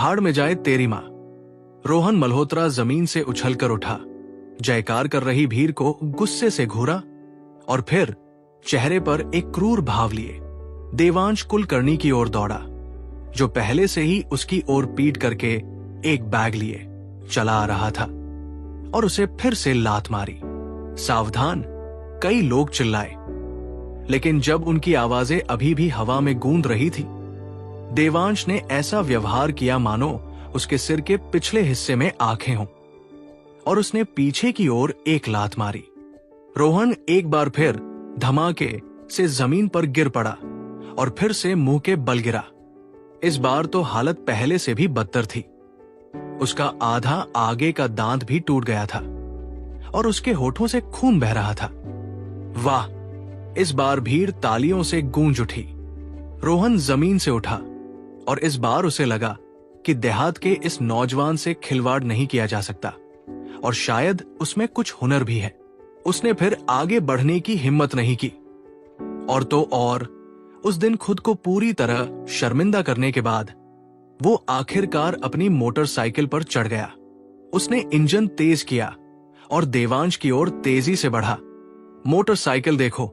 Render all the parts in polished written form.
भाड़ में जाए तेरी माँ। रोहन मल्होत्रा जमीन से उछलकर उठा, जयकार कर रही भीड़ को गुस्से से घूरा और फिर चेहरे पर एक क्रूर भाव लिए देवांश कुलकर्णी की ओर दौड़ा, जो पहले से ही उसकी ओर पीट करके एक बैग लिए चला आ रहा था, और उसे फिर से लात मारी। सावधान! कई लोग चिल्लाए, लेकिन जब उनकी आवाजें अभी भी हवा में गूंज रही थी, देवांश ने ऐसा व्यवहार किया मानो उसके सिर के पिछले हिस्से में आंखें हों, और उसने पीछे की ओर एक लात मारी। रोहन एक बार फिर धमाके से जमीन पर गिर पड़ा और फिर से मुंह के बल गिरा। इस बार तो हालत पहले से भी बदतर थी। उसका आधा आगे का दांत भी टूट गया था और उसके होठों से खून बह रहा था। वाह! इस बार भीड़ तालियों से गूंज उठी। रोहन जमीन से उठा और इस बार उसे लगा कि देहात के इस नौजवान से खिलवाड़ नहीं किया जा सकता और शायद उसमें कुछ हुनर भी है। उसने फिर आगे बढ़ने की हिम्मत नहीं की। और तो और उस दिन खुद को पूरी तरह शर्मिंदा करने के बाद वो आखिरकार अपनी मोटरसाइकिल पर चढ़ गया। उसने इंजन तेज किया और देवांश की ओर तेजी से बढ़ा। मोटरसाइकिल देखो।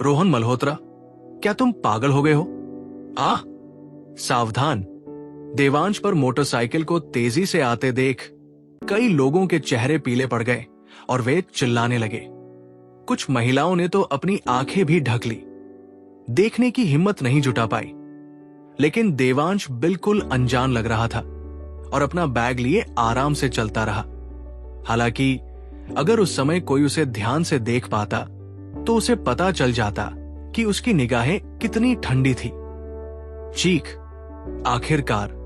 रोहन मल्होत्रा, क्या तुम पागल हो गए हो? सावधान! देवांश पर मोटरसाइकिल को तेजी से आते देख कई लोगों के चेहरे पीले पड़ गए और वे चिल्लाने लगे। कुछ महिलाओं ने तो अपनी आंखें भी ढक ली, देखने की हिम्मत नहीं जुटा पाई। लेकिन देवांश बिल्कुल अनजान लग रहा था और अपना बैग लिए आराम से चलता रहा। हालांकि अगर उस समय कोई उसे ध्यान से देख पाता तो उसे पता चल जाता कि उसकी निगाहें कितनी ठंडी थी। चीख! आखिरकार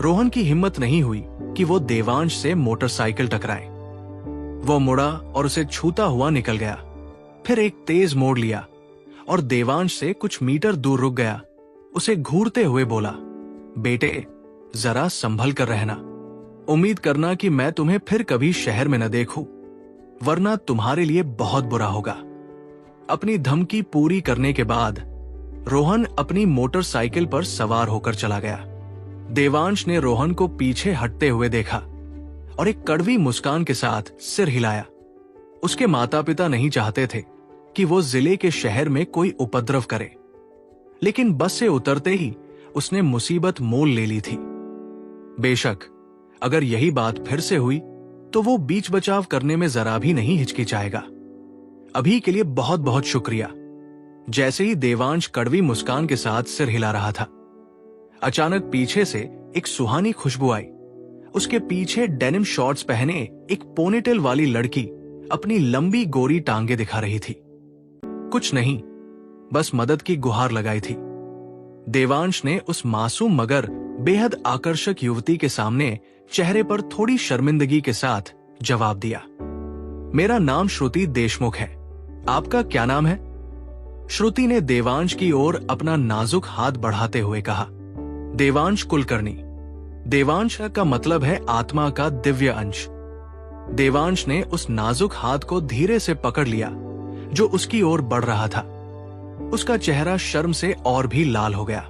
रोहन की हिम्मत नहीं हुई कि वो देवांश से मोटरसाइकिल टकराए। वो मुड़ा और उसे छूता हुआ निकल गया, फिर एक तेज मोड़ लिया और देवांश से कुछ मीटर दूर रुक गया। उसे घूरते हुए बोला, बेटे, जरा संभल कर रहना। उम्मीद करना कि मैं तुम्हें फिर कभी शहर में न देखूं, वरना तुम्हारे लिए बहुत बुरा होगा। अपनी धमकी पूरी करने के बाद रोहन अपनी मोटरसाइकिल पर सवार होकर चला गया। देवांश ने रोहन को पीछे हटते हुए देखा और एक कड़वी मुस्कान के साथ सिर हिलाया। उसके माता पिता नहीं चाहते थे कि वो जिले के शहर में कोई उपद्रव करे, लेकिन बस से उतरते ही उसने मुसीबत मोल ले ली थी। बेशक अगर यही बात फिर से हुई तो वो बीच बचाव करने में जरा भी नहीं हिचकिचाएगा। अभी के लिए बहुत बहुत शुक्रिया। जैसे ही देवांश कड़वी मुस्कान के साथ सिर हिला रहा था, अचानक पीछे से एक सुहानी खुशबू आई। उसके पीछे डेनिम शॉर्ट्स पहने एक पोनीटेल वाली लड़की अपनी लंबी गोरी टांगे दिखा रही थी। कुछ नहीं, बस मदद की गुहार लगाई थी। देवांश ने उस मासूम मगर बेहद आकर्षक युवती के सामने चेहरे पर थोड़ी शर्मिंदगी के साथ जवाब दिया, मेरा नाम श्रुति देशमुख है। आपका क्या नाम है? श्रुति ने देवांश की ओर अपना नाजुक हाथ बढ़ाते हुए कहा, देवांश कुलकर्णी। देवांश का मतलब है आत्मा का दिव्य अंश। देवांश ने उस नाजुक हाथ को धीरे से पकड़ लिया जो उसकी ओर बढ़ रहा था। उसका चेहरा शर्म से और भी लाल हो गया।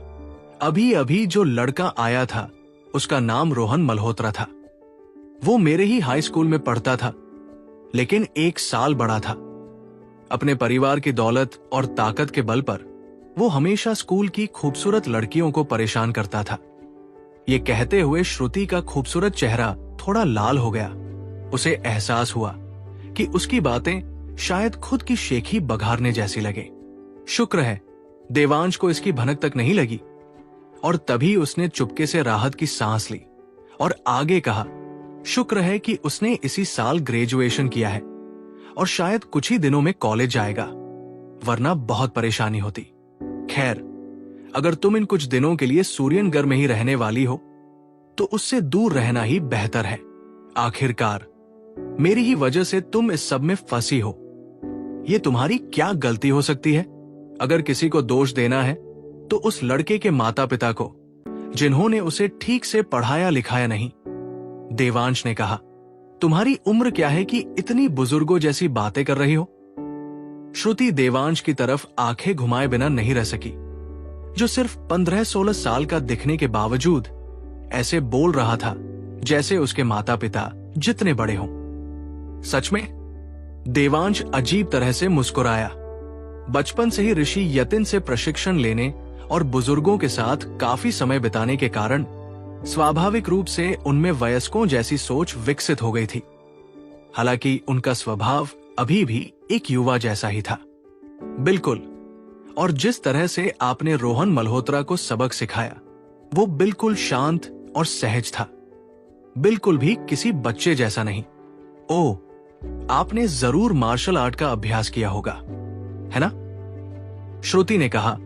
अभी अभी जो लड़का आया था उसका नाम रोहन मल्होत्रा था। वो मेरे ही हाई स्कूल में पढ़ता था, लेकिन 1 साल बड़ा था। अपने परिवार की दौलत और ताकत के बल पर वो हमेशा स्कूल की खूबसूरत लड़कियों को परेशान करता था। ये कहते हुए श्रुति का खूबसूरत चेहरा थोड़ा लाल हो गया। उसे एहसास हुआ कि उसकी बातें शायद खुद की शेखी बघारने जैसी लगे। शुक्र है देवांश को इसकी भनक तक नहीं लगी और तभी उसने चुपके से राहत की सांस ली और आगे कहा, शुक्र है कि उसने इसी साल ग्रेजुएशन किया है और शायद कुछ ही दिनों में कॉलेज जाएगा, वरना बहुत परेशानी होती। खैर, अगर तुम इन कुछ दिनों के लिए सूर्यनगर में ही रहने वाली हो तो उससे दूर रहना ही बेहतर है। आखिरकार मेरी ही वजह से तुम इस सब में फंसी हो। ये तुम्हारी क्या गलती हो सकती है? अगर किसी को दोष देना है तो उस लड़के के माता पिता को, जिन्होंने उसे ठीक से पढ़ाया लिखाया नहीं। देवांश ने कहा, तुम्हारी उम्र क्या है कि इतनी बुजुर्गों जैसी बातें कर रही हो? श्रुति देवांश की तरफ आंखें घुमाए बिना नहीं रह सकी, जो सिर्फ 15-16 साल का दिखने के बावजूद ऐसे बोल रहा था जैसे उसके माता पिता जितने बड़े हों। सच में? देवांश अजीब तरह से मुस्कुराया। बचपन से ही ऋषि यतिन से प्रशिक्षण लेने और बुजुर्गों के साथ काफी समय बिताने के कारण स्वाभाविक रूप से उनमें वयस्कों जैसी सोच विकसित हो गई थी। हालांकि उनका स्वभाव अभी भी एक युवा जैसा ही था। बिल्कुल। और जिस तरह से आपने रोहन मल्होत्रा को सबक सिखाया वो बिल्कुल शांत और सहज था, बिल्कुल भी किसी बच्चे जैसा नहीं। ओह, आपने जरूर मार्शल आर्ट का अभ्यास किया होगा, है ना? श्रुति ने कहा।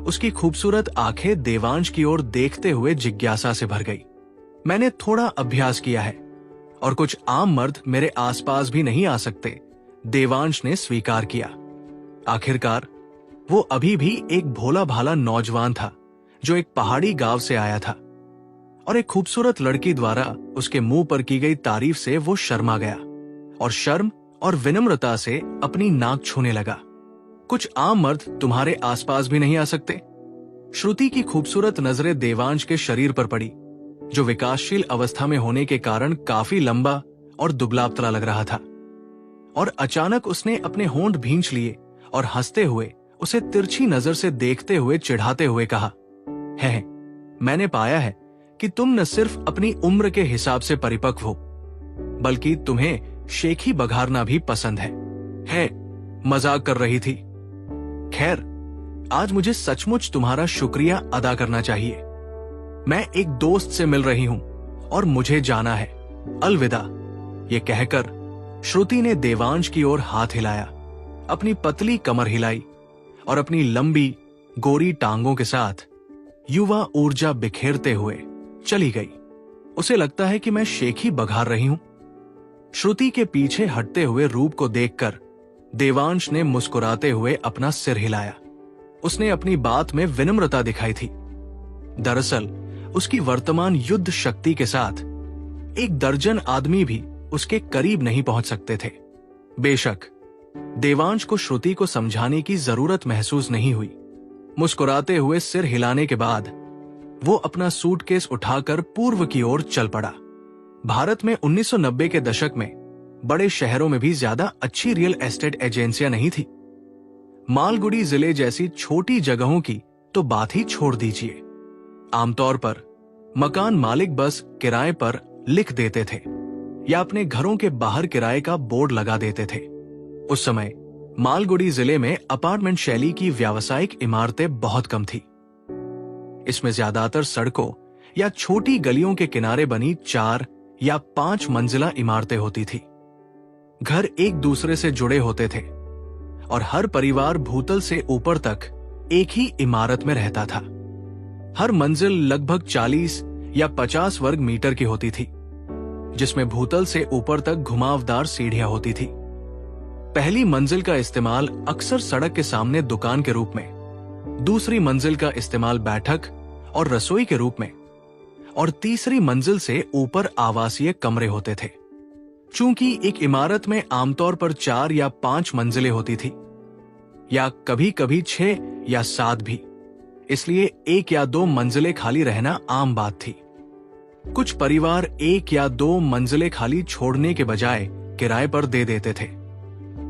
उसकी खूबसूरत आंखें देवांश की ओर देखते हुए जिज्ञासा से भर गई। मैंने थोड़ा अभ्यास किया है और कुछ आम मर्द मेरे आसपास भी नहीं आ सकते, देवांश ने स्वीकार किया। आखिरकार वो अभी भी एक भोला भाला नौजवान था जो एक पहाड़ी गांव से आया था और एक खूबसूरत लड़की द्वारा उसके मुंह पर की गई तारीफ से वो शर्मा गया और शर्म और विनम्रता से अपनी नाक छूने लगा। कुछ आम मर्द तुम्हारे आसपास भी नहीं आ सकते? श्रुति की खूबसूरत नजरें देवांश के शरीर पर पड़ी, जो विकासशील अवस्था में होने के कारण काफी लंबा और दुबला-पतला लग रहा था। और अचानक उसने अपने होंठ भींच लिए और हंसते हुए उसे तिरछी नजर से देखते हुए चिढ़ाते हुए कहा, है मैंने पाया है कि तुम न सिर्फ अपनी उम्र के हिसाब से परिपक्व हो, बल्कि तुम्हें शेखी बघारना भी पसंद है। मजाक कर रही थी। खैर, आज मुझे सचमुच तुम्हारा शुक्रिया अदा करना चाहिए। मैं एक दोस्त से मिल रही हूं और मुझे जाना है। अलविदा। ये कहकर श्रुति ने देवांश की ओर हाथ हिलाया, अपनी पतली कमर हिलाई और अपनी लंबी गोरी टांगों के साथ युवा ऊर्जा बिखेरते हुए चली गई। उसे लगता है कि मैं शेखी बघार रही हूं। श्रुति के पीछे हटते हुए रूप को देखकर देवांश ने मुस्कुराते हुए अपना सिर हिलाया। उसने अपनी बात में विनम्रता दिखाई थी। दरअसल उसकी वर्तमान युद्ध शक्ति के साथ एक दर्जन आदमी भी उसके करीब नहीं पहुंच सकते थे। बेशक देवांश को श्रुति को समझाने की जरूरत महसूस नहीं हुई। मुस्कुराते हुए सिर हिलाने के बाद वो अपना सूटकेस उठाकर पूर्व की ओर चल पड़ा। भारत में 1990 के दशक में बड़े शहरों में भी ज्यादा अच्छी रियल एस्टेट एजेंसियां नहीं थी। मालगुडी जिले जैसी छोटी जगहों की तो बात ही छोड़ दीजिए। आमतौर पर मकान मालिक बस किराए पर लिख देते थे या अपने घरों के बाहर किराए का बोर्ड लगा देते थे। उस समय मालगुडी जिले में अपार्टमेंट शैली की व्यावसायिक इमारतें बहुत कम थी। इसमें ज्यादातर सड़कों या छोटी गलियों के किनारे बनी 4 या 5 मंजिला इमारतें होती थी। घर एक दूसरे से जुड़े होते थे और हर परिवार भूतल से ऊपर तक एक ही इमारत में रहता था। हर मंजिल लगभग 40 या 50 वर्ग मीटर की होती थी, जिसमें भूतल से ऊपर तक घुमावदार सीढ़ियां होती थी। पहली मंजिल का इस्तेमाल अक्सर सड़क के सामने दुकान के रूप में, दूसरी मंजिल का इस्तेमाल बैठक और रसोई के रूप में और तीसरी मंजिल से ऊपर आवासीय कमरे होते थे। चूंकि एक इमारत में आमतौर पर 4 या 5 मंजिलें होती थी या कभी कभी 6 या 7 भी, इसलिए 1 या 2 मंजिलें खाली रहना आम बात थी। कुछ परिवार 1 या 2 मंजिलें खाली छोड़ने के बजाय किराए पर दे देते थे।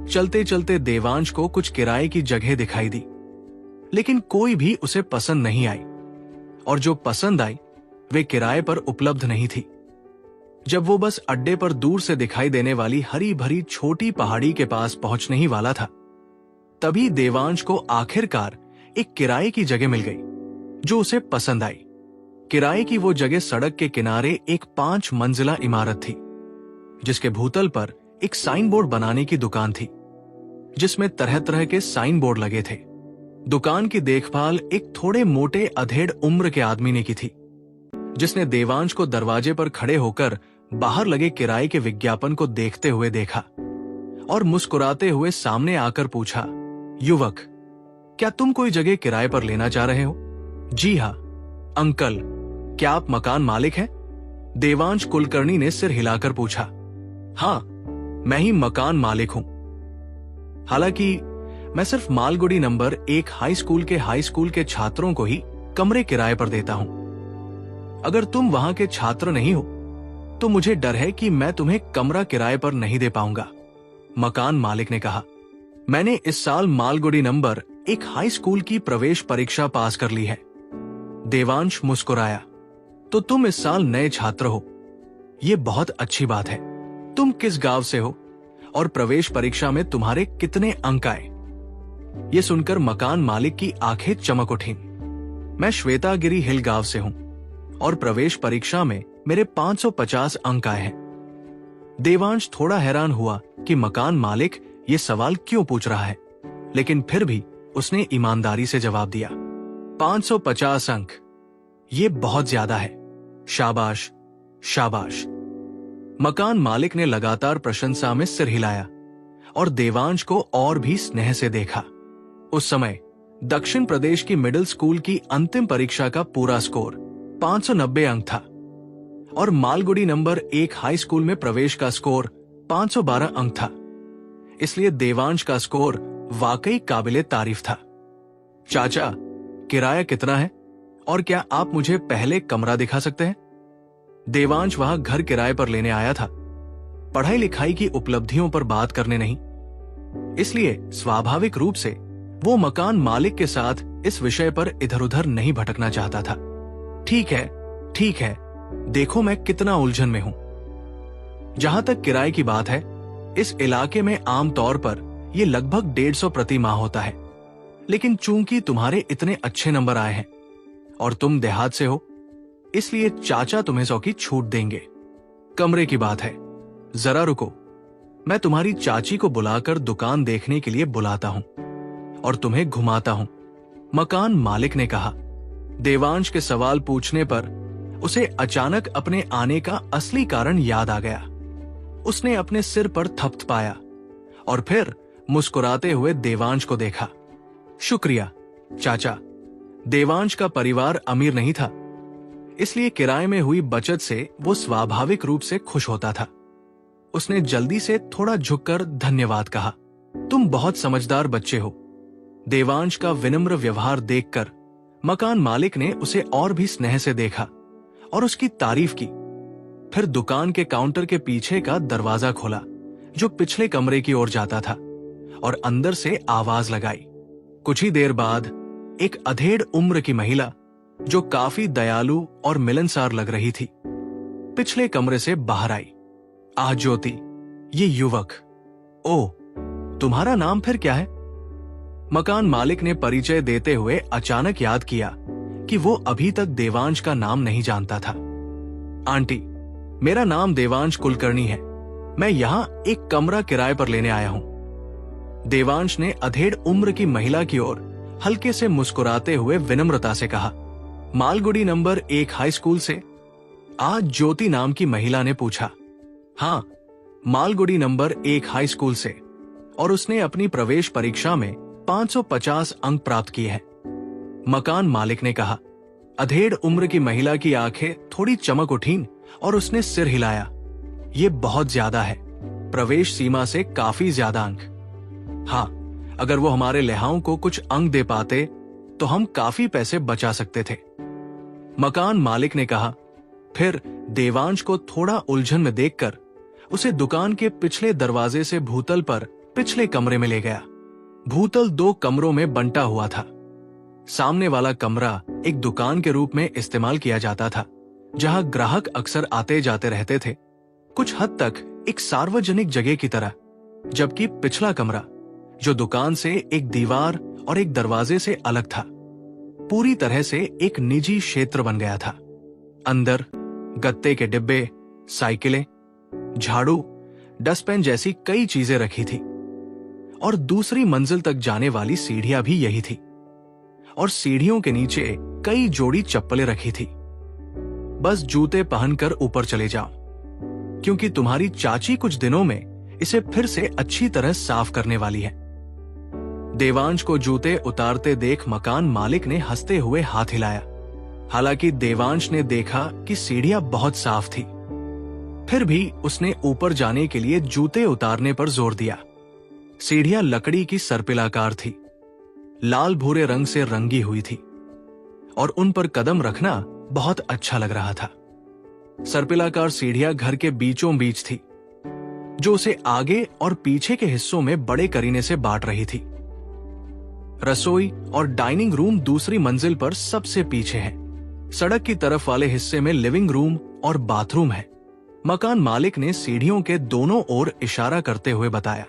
चलते चलते देवांश को कुछ किराए की जगह दिखाई दी, लेकिन कोई भी उसे पसंद नहीं आई और जो पसंद आई वे किराए पर उपलब्ध नहीं थी। जब वो बस अड्डे पर दूर से दिखाई देने वाली हरी भरी छोटी पहाड़ी के पास पहुंचने ही वाला था, तभी देवांश को आखिरकार एक किराए की जगह मिल गई जो उसे पसंद आई। किराए की वो जगह सड़क के किनारे एक 5 मंजिला इमारत थी, जिसके भूतल पर एक साइन बोर्ड बनाने की दुकान थी, जिसमें तरह तरह के साइन बोर्ड लगे थे। दुकान की देखभाल एक थोड़े मोटे अधेड़ उम्र के आदमी ने की थी, जिसने देवांश को दरवाजे पर खड़े होकर बाहर लगे किराए के विज्ञापन को देखते हुए देखा और मुस्कुराते हुए सामने आकर पूछा, युवक, क्या तुम कोई जगह किराए पर लेना चाह रहे हो? जी हाँ अंकल, क्या आप मकान मालिक हैं? देवांश कुलकर्णी ने सिर हिलाकर पूछा। हाँ, मैं ही मकान मालिक हूं। हालांकि मैं सिर्फ मालगुडी नंबर 1 हाई स्कूल के छात्रों को ही कमरे किराए पर देता हूं। अगर तुम वहां के छात्र नहीं हो तो मुझे डर है कि मैं तुम्हें कमरा किराए पर नहीं दे पाऊंगा, मकान मालिक ने कहा। मैंने इस साल मालगुडी नंबर एक हाई स्कूल की प्रवेश परीक्षा पास कर ली है। देवांश मुस्कुराया। तो तुम इस साल नए छात्र हो, ये बहुत अच्छी बात है। तुम किस गांव से हो और प्रवेश परीक्षा में तुम्हारे कितने अंक आए? ये सुनकर मकान मालिक की आंखें चमक उठी। मैं श्वेतागिरी हिल गांव से हूं और प्रवेश परीक्षा में मेरे 550 अंक आए हैं। देवांश थोड़ा हैरान हुआ कि मकान मालिक ये सवाल क्यों पूछ रहा है, लेकिन फिर भी उसने ईमानदारी से जवाब दिया। 550 अंक, ये बहुत ज्यादा है। शाबाश, शाबाश। मकान मालिक ने लगातार प्रशंसा में सिर हिलाया और देवांश को और भी स्नेह से देखा। उस समय दक्षिण प्रदेश की मिडिल स्कूल की अंतिम परीक्षा का पूरा स्कोर 590 अंक था और मालगुडी नंबर एक हाई स्कूल में प्रवेश का स्कोर 512 अंक था। इसलिए देवांश का स्कोर वाकई काबिले तारीफ था। चाचा, किराया कितना है और क्या आप मुझे पहले कमरा दिखा सकते हैं? देवांश वहां घर किराए पर लेने आया था, पढ़ाई लिखाई की उपलब्धियों पर बात करने नहीं। इसलिए स्वाभाविक रूप से वो मकान मालिक के साथ इस विषय पर इधर उधर नहीं भटकना चाहता था। ठीक है, ठीक है, देखो मैं कितना उलझन में हूं। जहां तक किराए की बात है, इस इलाके में आमतौर पर यह लगभग 150 प्रति माह होता है, लेकिन चूंकि तुम्हारे इतने अच्छे नंबर आए हैं और तुम देहात से हो, इसलिए चाचा तुम्हें 100 की छूट देंगे। कमरे की बात है, जरा रुको, मैं तुम्हारी चाची को बुलाकर दुकान देखने के लिए बुलाता हूं और तुम्हें घुमाता हूं, मकान मालिक ने कहा। देवांश के सवाल पूछने पर उसे अचानक अपने आने का असली कारण याद आ गया। उसने अपने सिर पर थपथपाया और फिर मुस्कुराते हुए देवांश को देखा। शुक्रिया चाचा। देवांश का परिवार अमीर नहीं था, इसलिए किराए में हुई बचत से वो स्वाभाविक रूप से खुश होता था। उसने जल्दी से थोड़ा झुककर धन्यवाद कहा। तुम बहुत समझदार बच्चे हो। देवांश का विनम्र व्यवहार देखकर मकान मालिक ने उसे और भी स्नेह से देखा और उसकी तारीफ की। फिर दुकान के काउंटर के पीछे का दरवाजा खोला जो पिछले कमरे की ओर जाता था और अंदर से आवाज लगाई। कुछ ही देर बाद एक अधेड़ उम्र की महिला जो काफी दयालु और मिलनसार लग रही थी, पिछले कमरे से बाहर आई। आह ज्योति, ये युवक। ओ, तुम्हारा नाम फिर क्या है? मकान मालिक ने परिचय देते हुए अचानक याद किया कि वो अभी तक देवांश का नाम नहीं जानता था। आंटी, मेरा नाम देवांश कुलकर्णी है। मैं यहाँ एक कमरा किराए पर लेने आया हूँ। देवांश ने अधेड़ उम्र की महिला की ओर हल्के से मुस्कुराते हुए विनम्रता से कहा। मालगुडी नंबर एक हाई स्कूल से? आज ज्योति नाम की महिला ने पूछा। हाँ, मालगुडी नंबर एक हाई स्कूल से, और उसने अपनी प्रवेश परीक्षा में 550 अंक प्राप्त किए हैं, मकान मालिक ने कहा। अधेड़ उम्र की महिला की आंखें थोड़ी चमक उठीं और उसने सिर हिलाया। ये बहुत ज्यादा है, प्रवेश सीमा से काफी ज्यादा अंक। हाँ, अगर वो हमारे लेहाओं को कुछ अंक दे पाते तो हम काफी पैसे बचा सकते थे, मकान मालिक ने कहा। फिर देवांश को थोड़ा उलझन में देखकर उसे दुकान के पिछले दरवाजे से भूतल पर पिछले कमरे में ले गया। भूतल 2 कमरों में बंटा हुआ था। सामने वाला कमरा एक दुकान के रूप में इस्तेमाल किया जाता था, जहां ग्राहक अक्सर आते जाते रहते थे, कुछ हद तक एक सार्वजनिक जगह की तरह। जबकि पिछला कमरा, जो दुकान से एक दीवार और एक दरवाजे से अलग था, पूरी तरह से एक निजी क्षेत्र बन गया था। अंदर गत्ते के डिब्बे, साइकिलें, झाड़ू, डस्टबिन जैसी कई चीजें रखी थी और दूसरी मंजिल तक जाने वाली सीढ़ियां भी यही थी, और सीढ़ियों के नीचे कई जोड़ी चप्पलें रखी थी। बस जूते पहनकर ऊपर चले जाओ, क्योंकि तुम्हारी चाची कुछ दिनों में इसे फिर से अच्छी तरह साफ करने वाली है। देवांश को जूते उतारते देख मकान मालिक ने हंसते हुए हाथ हिलाया। हालांकि देवांश ने देखा कि सीढ़ियां बहुत साफ थी, फिर भी उसने ऊपर जाने के लिए जूते उतारने पर जोर दिया। सीढ़ियां लकड़ी की सर्पिलाकार थी, लाल भूरे रंग से रंगी हुई थी, और उन पर कदम रखना बहुत अच्छा लग रहा था। सर्पिलाकार सीढ़ियां घर के बीचों बीच थी, जो उसे आगे और पीछे के हिस्सों में बड़े करीने से बांट रही थी। रसोई और डाइनिंग रूम दूसरी मंजिल पर सबसे पीछे है। सड़क की तरफ वाले हिस्से में लिविंग रूम और बाथरूम है। मकान मालिक ने सीढ़ियों के दोनों ओर इशारा करते हुए बताया।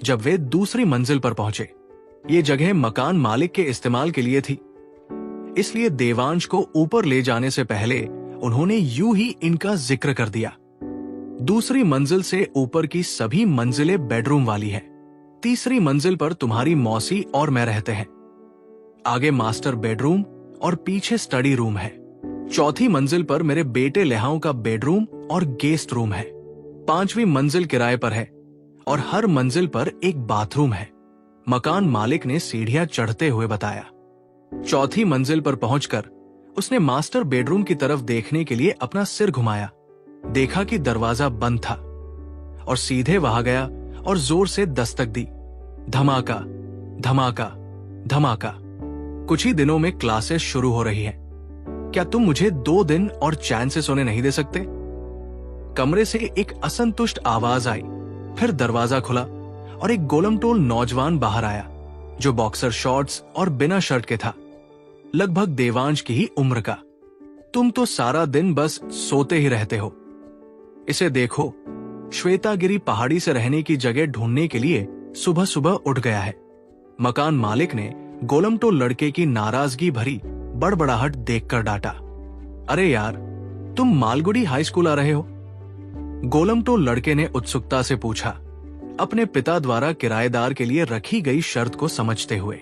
जब वे दूसरी मंजिल पर पहुंचे, ये जगह मकान मालिक के इस्तेमाल के लिए थी, इसलिए देवांश को ऊपर ले जाने से पहले उन्होंने यूं ही इनका जिक्र कर दिया। दूसरी मंजिल से ऊपर की सभी मंजिलें बेडरूम वाली हैं। तीसरी मंजिल पर तुम्हारी मौसी और मैं रहते हैं। आगे मास्टर बेडरूम और पीछे स्टडी रूम है। चौथी मंजिल पर मेरे बेटे लेहाओं का बेडरूम और गेस्ट रूम है। पांचवी मंजिल किराए पर है और हर मंजिल पर एक बाथरूम है, मकान मालिक ने सीढ़ियां चढ़ते हुए बताया। चौथी मंजिल पर पहुंचकर उसने मास्टर बेडरूम की तरफ देखने के लिए अपना सिर घुमाया। देखा कि दरवाजा बंद था और सीधे वहां गया और जोर से दस्तक दी। धमाका, धमाका, धमाका। कुछ ही दिनों में क्लासेस शुरू हो रही हैं। क्या तुम मुझे 2 दिन और चैन से सोने नहीं दे सकते? कमरे से एक असंतुष्ट आवाज आई। फिर दरवाजा खुला और एक गोलमटोल नौजवान बाहर आया, जो बॉक्सर शॉर्ट्स और बिना शर्ट के था, लगभग देवांश की ही उम्र का। तुम तो सारा दिन बस सोते ही रहते हो। इसे देखो, श्वेतागिरी पहाड़ी से रहने की जगह ढूंढने के लिए सुबह सुबह उठ गया है। मकान मालिक ने गोलमटोल लड़के की नाराजगी भरी बड़बड़ाहट देखकर डांटा। अरे यार, तुम मालगुडी हाई स्कूल आ रहे हो? गोलमटोल लड़के ने उत्सुकता से पूछा, अपने पिता द्वारा किराएदार के लिए रखी गई शर्त को समझते हुए।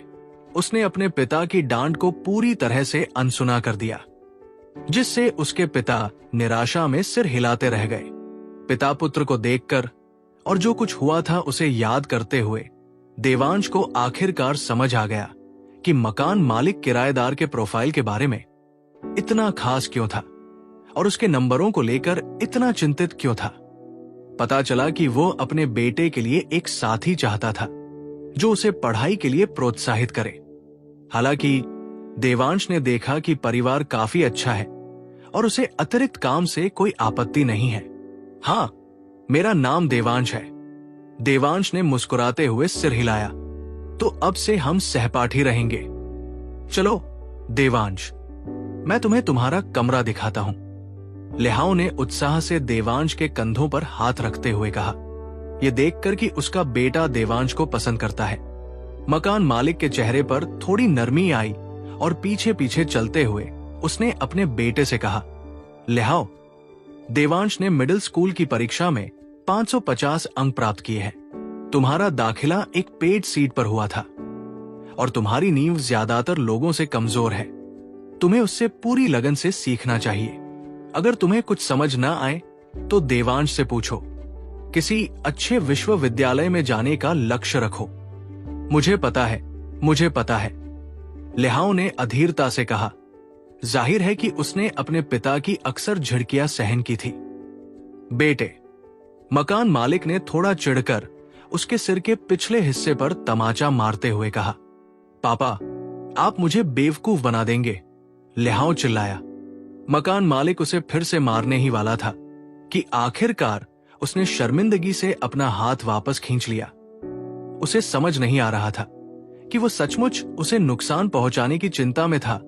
उसने अपने पिता की डांट को पूरी तरह से अनसुना कर दिया, जिससे उसके पिता निराशा में सिर हिलाते रह गए। पिता पुत्र को देखकर और जो कुछ हुआ था उसे याद करते हुए देवांश को आखिरकार समझ आ गया कि मकान मालिक किराएदार के प्रोफाइल के बारे में इतना खास क्यों था और उसके नंबरों को लेकर इतना चिंतित क्यों था। पता चला कि वो अपने बेटे के लिए एक साथी चाहता था, जो उसे पढ़ाई के लिए प्रोत्साहित करे। हालांकि देवांश ने देखा कि परिवार काफी अच्छा है और उसे अतिरिक्त काम से कोई आपत्ति नहीं है। हाँ, मेरा नाम देवांश है। देवांश ने मुस्कुराते हुए सिर हिलाया। तो अब से हम सहपाठी रहेंगे। चलो देवांश, मैं तुम्हें तुम्हारा कमरा दिखाता हूं। लेहाओं ने उत्साह से देवांश के कंधों पर हाथ रखते हुए कहा, यह देखकर कि उसका बेटा देवांश को पसंद करता है। मकान मालिक के चेहरे पर थोड़ी नरमी आई और पीछे पीछे चलते हुए उसने अपने बेटे से कहा, लेहाओ, देवांश ने मिडिल स्कूल की परीक्षा में 550 अंक प्राप्त किए हैं। तुम्हारा दाखिला एक पेड सीट पर हुआ था और तुम्हारी नींव ज्यादातर लोगों से कमजोर है। तुम्हें उससे पूरी लगन से सीखना चाहिए। अगर तुम्हें कुछ समझ ना आए तो देवांश से पूछो। किसी अच्छे विश्वविद्यालय में जाने का लक्ष्य रखो। मुझे पता है, मुझे पता है, लेहाओं ने अधीरता से कहा। जाहिर है कि उसने अपने पिता की अक्सर झिड़कियां सहन की थी। बेटे, मकान मालिक ने थोड़ा चिढ़कर उसके सिर के पिछले हिस्से पर तमाचा मारते हुए कहा। पापा, आप मुझे बेवकूफ बना देंगे, लेहाओं चिल्लाया। मकान मालिक उसे फिर से मारने ही वाला था कि आखिरकार उसने शर्मिंदगी से अपना हाथ वापस खींच लिया। उसे समझ नहीं आ रहा था कि वो सचमुच उसे नुकसान पहुंचाने की चिंता में था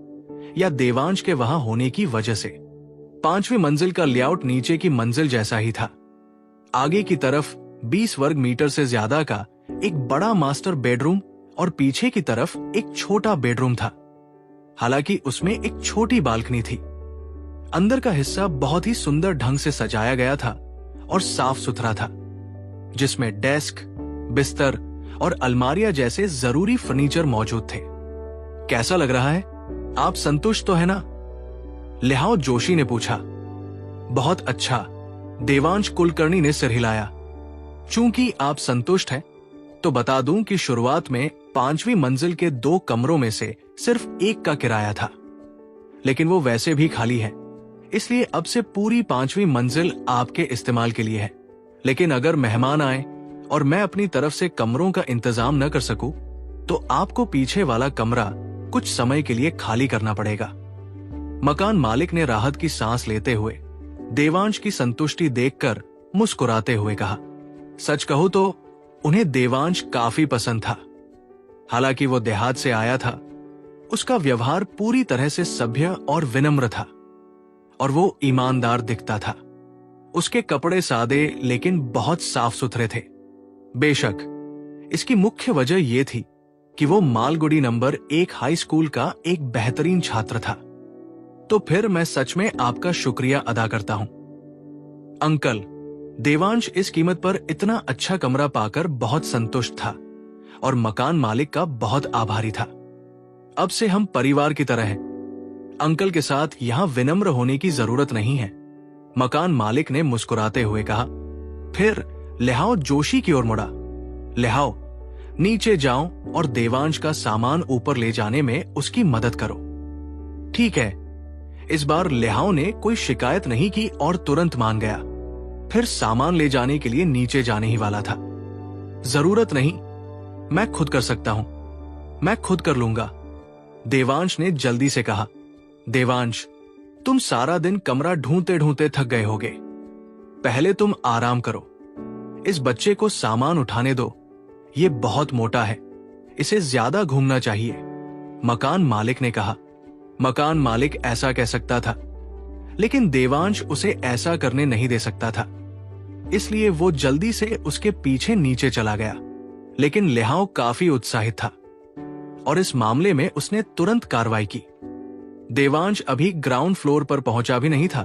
या देवांश के वहां होने की वजह से। 5वीं मंजिल का लेआउट नीचे की मंजिल जैसा ही था। आगे की तरफ 20 वर्ग मीटर से ज्यादा का एक बड़ा मास्टर बेडरूम और पीछे की तरफ एक छोटा बेडरूम था। हालांकि उसमें एक छोटी बालकनी थी। अंदर का हिस्सा बहुत ही सुंदर ढंग से सजाया गया था और साफ सुथरा था, जिसमें डेस्क, बिस्तर और अलमारियां जैसे जरूरी फर्नीचर मौजूद थे। कैसा लग रहा है? आप संतुष्ट तो है ना? लेहाओ जोशी ने पूछा। बहुत अच्छा, देवांश कुलकर्णी ने सिर हिलाया। चूंकि आप संतुष्ट हैं, तो बता दूं कि शुरुआत में 5वीं मंजिल के 2 कमरों में से सिर्फ एक का किराया था, लेकिन वो वैसे भी खाली है, इसलिए अब से पूरी 5वीं मंजिल आपके इस्तेमाल के लिए है। लेकिन अगर मेहमान आए और मैं अपनी तरफ से कमरों का इंतजाम न कर सकूं, तो आपको पीछे वाला कमरा कुछ समय के लिए खाली करना पड़ेगा। मकान मालिक ने राहत की सांस लेते हुए देवांश की संतुष्टि देखकर मुस्कुराते हुए कहा, सच कहूं तो उन्हें देवांश काफी पसंद था। हालांकि वो देहात से आया था, उसका व्यवहार पूरी तरह से सभ्य और विनम्र था और वो ईमानदार दिखता था। उसके कपड़े सादे लेकिन बहुत साफ सुथरे थे। बेशक इसकी मुख्य वजह यह थी कि वो मालगुडी नंबर 1 हाई स्कूल का एक बेहतरीन छात्र था। तो फिर मैं सच में आपका शुक्रिया अदा करता हूं अंकल। देवांश इस कीमत पर इतना अच्छा कमरा पाकर बहुत संतुष्ट था और मकान मालिक का बहुत आभारी था। अब से हम परिवार की तरह हैं। अंकल के साथ यहां विनम्र होने की जरूरत नहीं है, मकान मालिक ने मुस्कुराते हुए कहा। फिर लिहाओ जोशी की ओर मुड़ा। लिहाओ, नीचे जाओ और देवांश का सामान ऊपर ले जाने में उसकी मदद करो। ठीक है। इस बार लिहाओ ने कोई शिकायत नहीं की और तुरंत मान गया। फिर सामान ले जाने के लिए नीचे जाने ही वाला था। जरूरत नहीं, मैं खुद कर सकता हूं, मैं खुद कर लूंगा, देवांश ने जल्दी से कहा। देवांश, तुम सारा दिन कमरा ढूंढते ढूंढते थक गए होगे। पहले तुम आराम करो। इस बच्चे को सामान उठाने दो, ये बहुत मोटा है, इसे ज्यादा घूमना चाहिए, मकान मालिक ने कहा। मकान मालिक ऐसा कह सकता था, लेकिन देवांश उसे ऐसा करने नहीं दे सकता था। इसलिए वो जल्दी से उसके पीछे नीचे चला गया। लेकिन लिहाओ काफी उत्साहित था और इस मामले में उसने तुरंत कार्रवाई की। देवांश अभी ग्राउंड फ्लोर पर पहुंचा भी नहीं था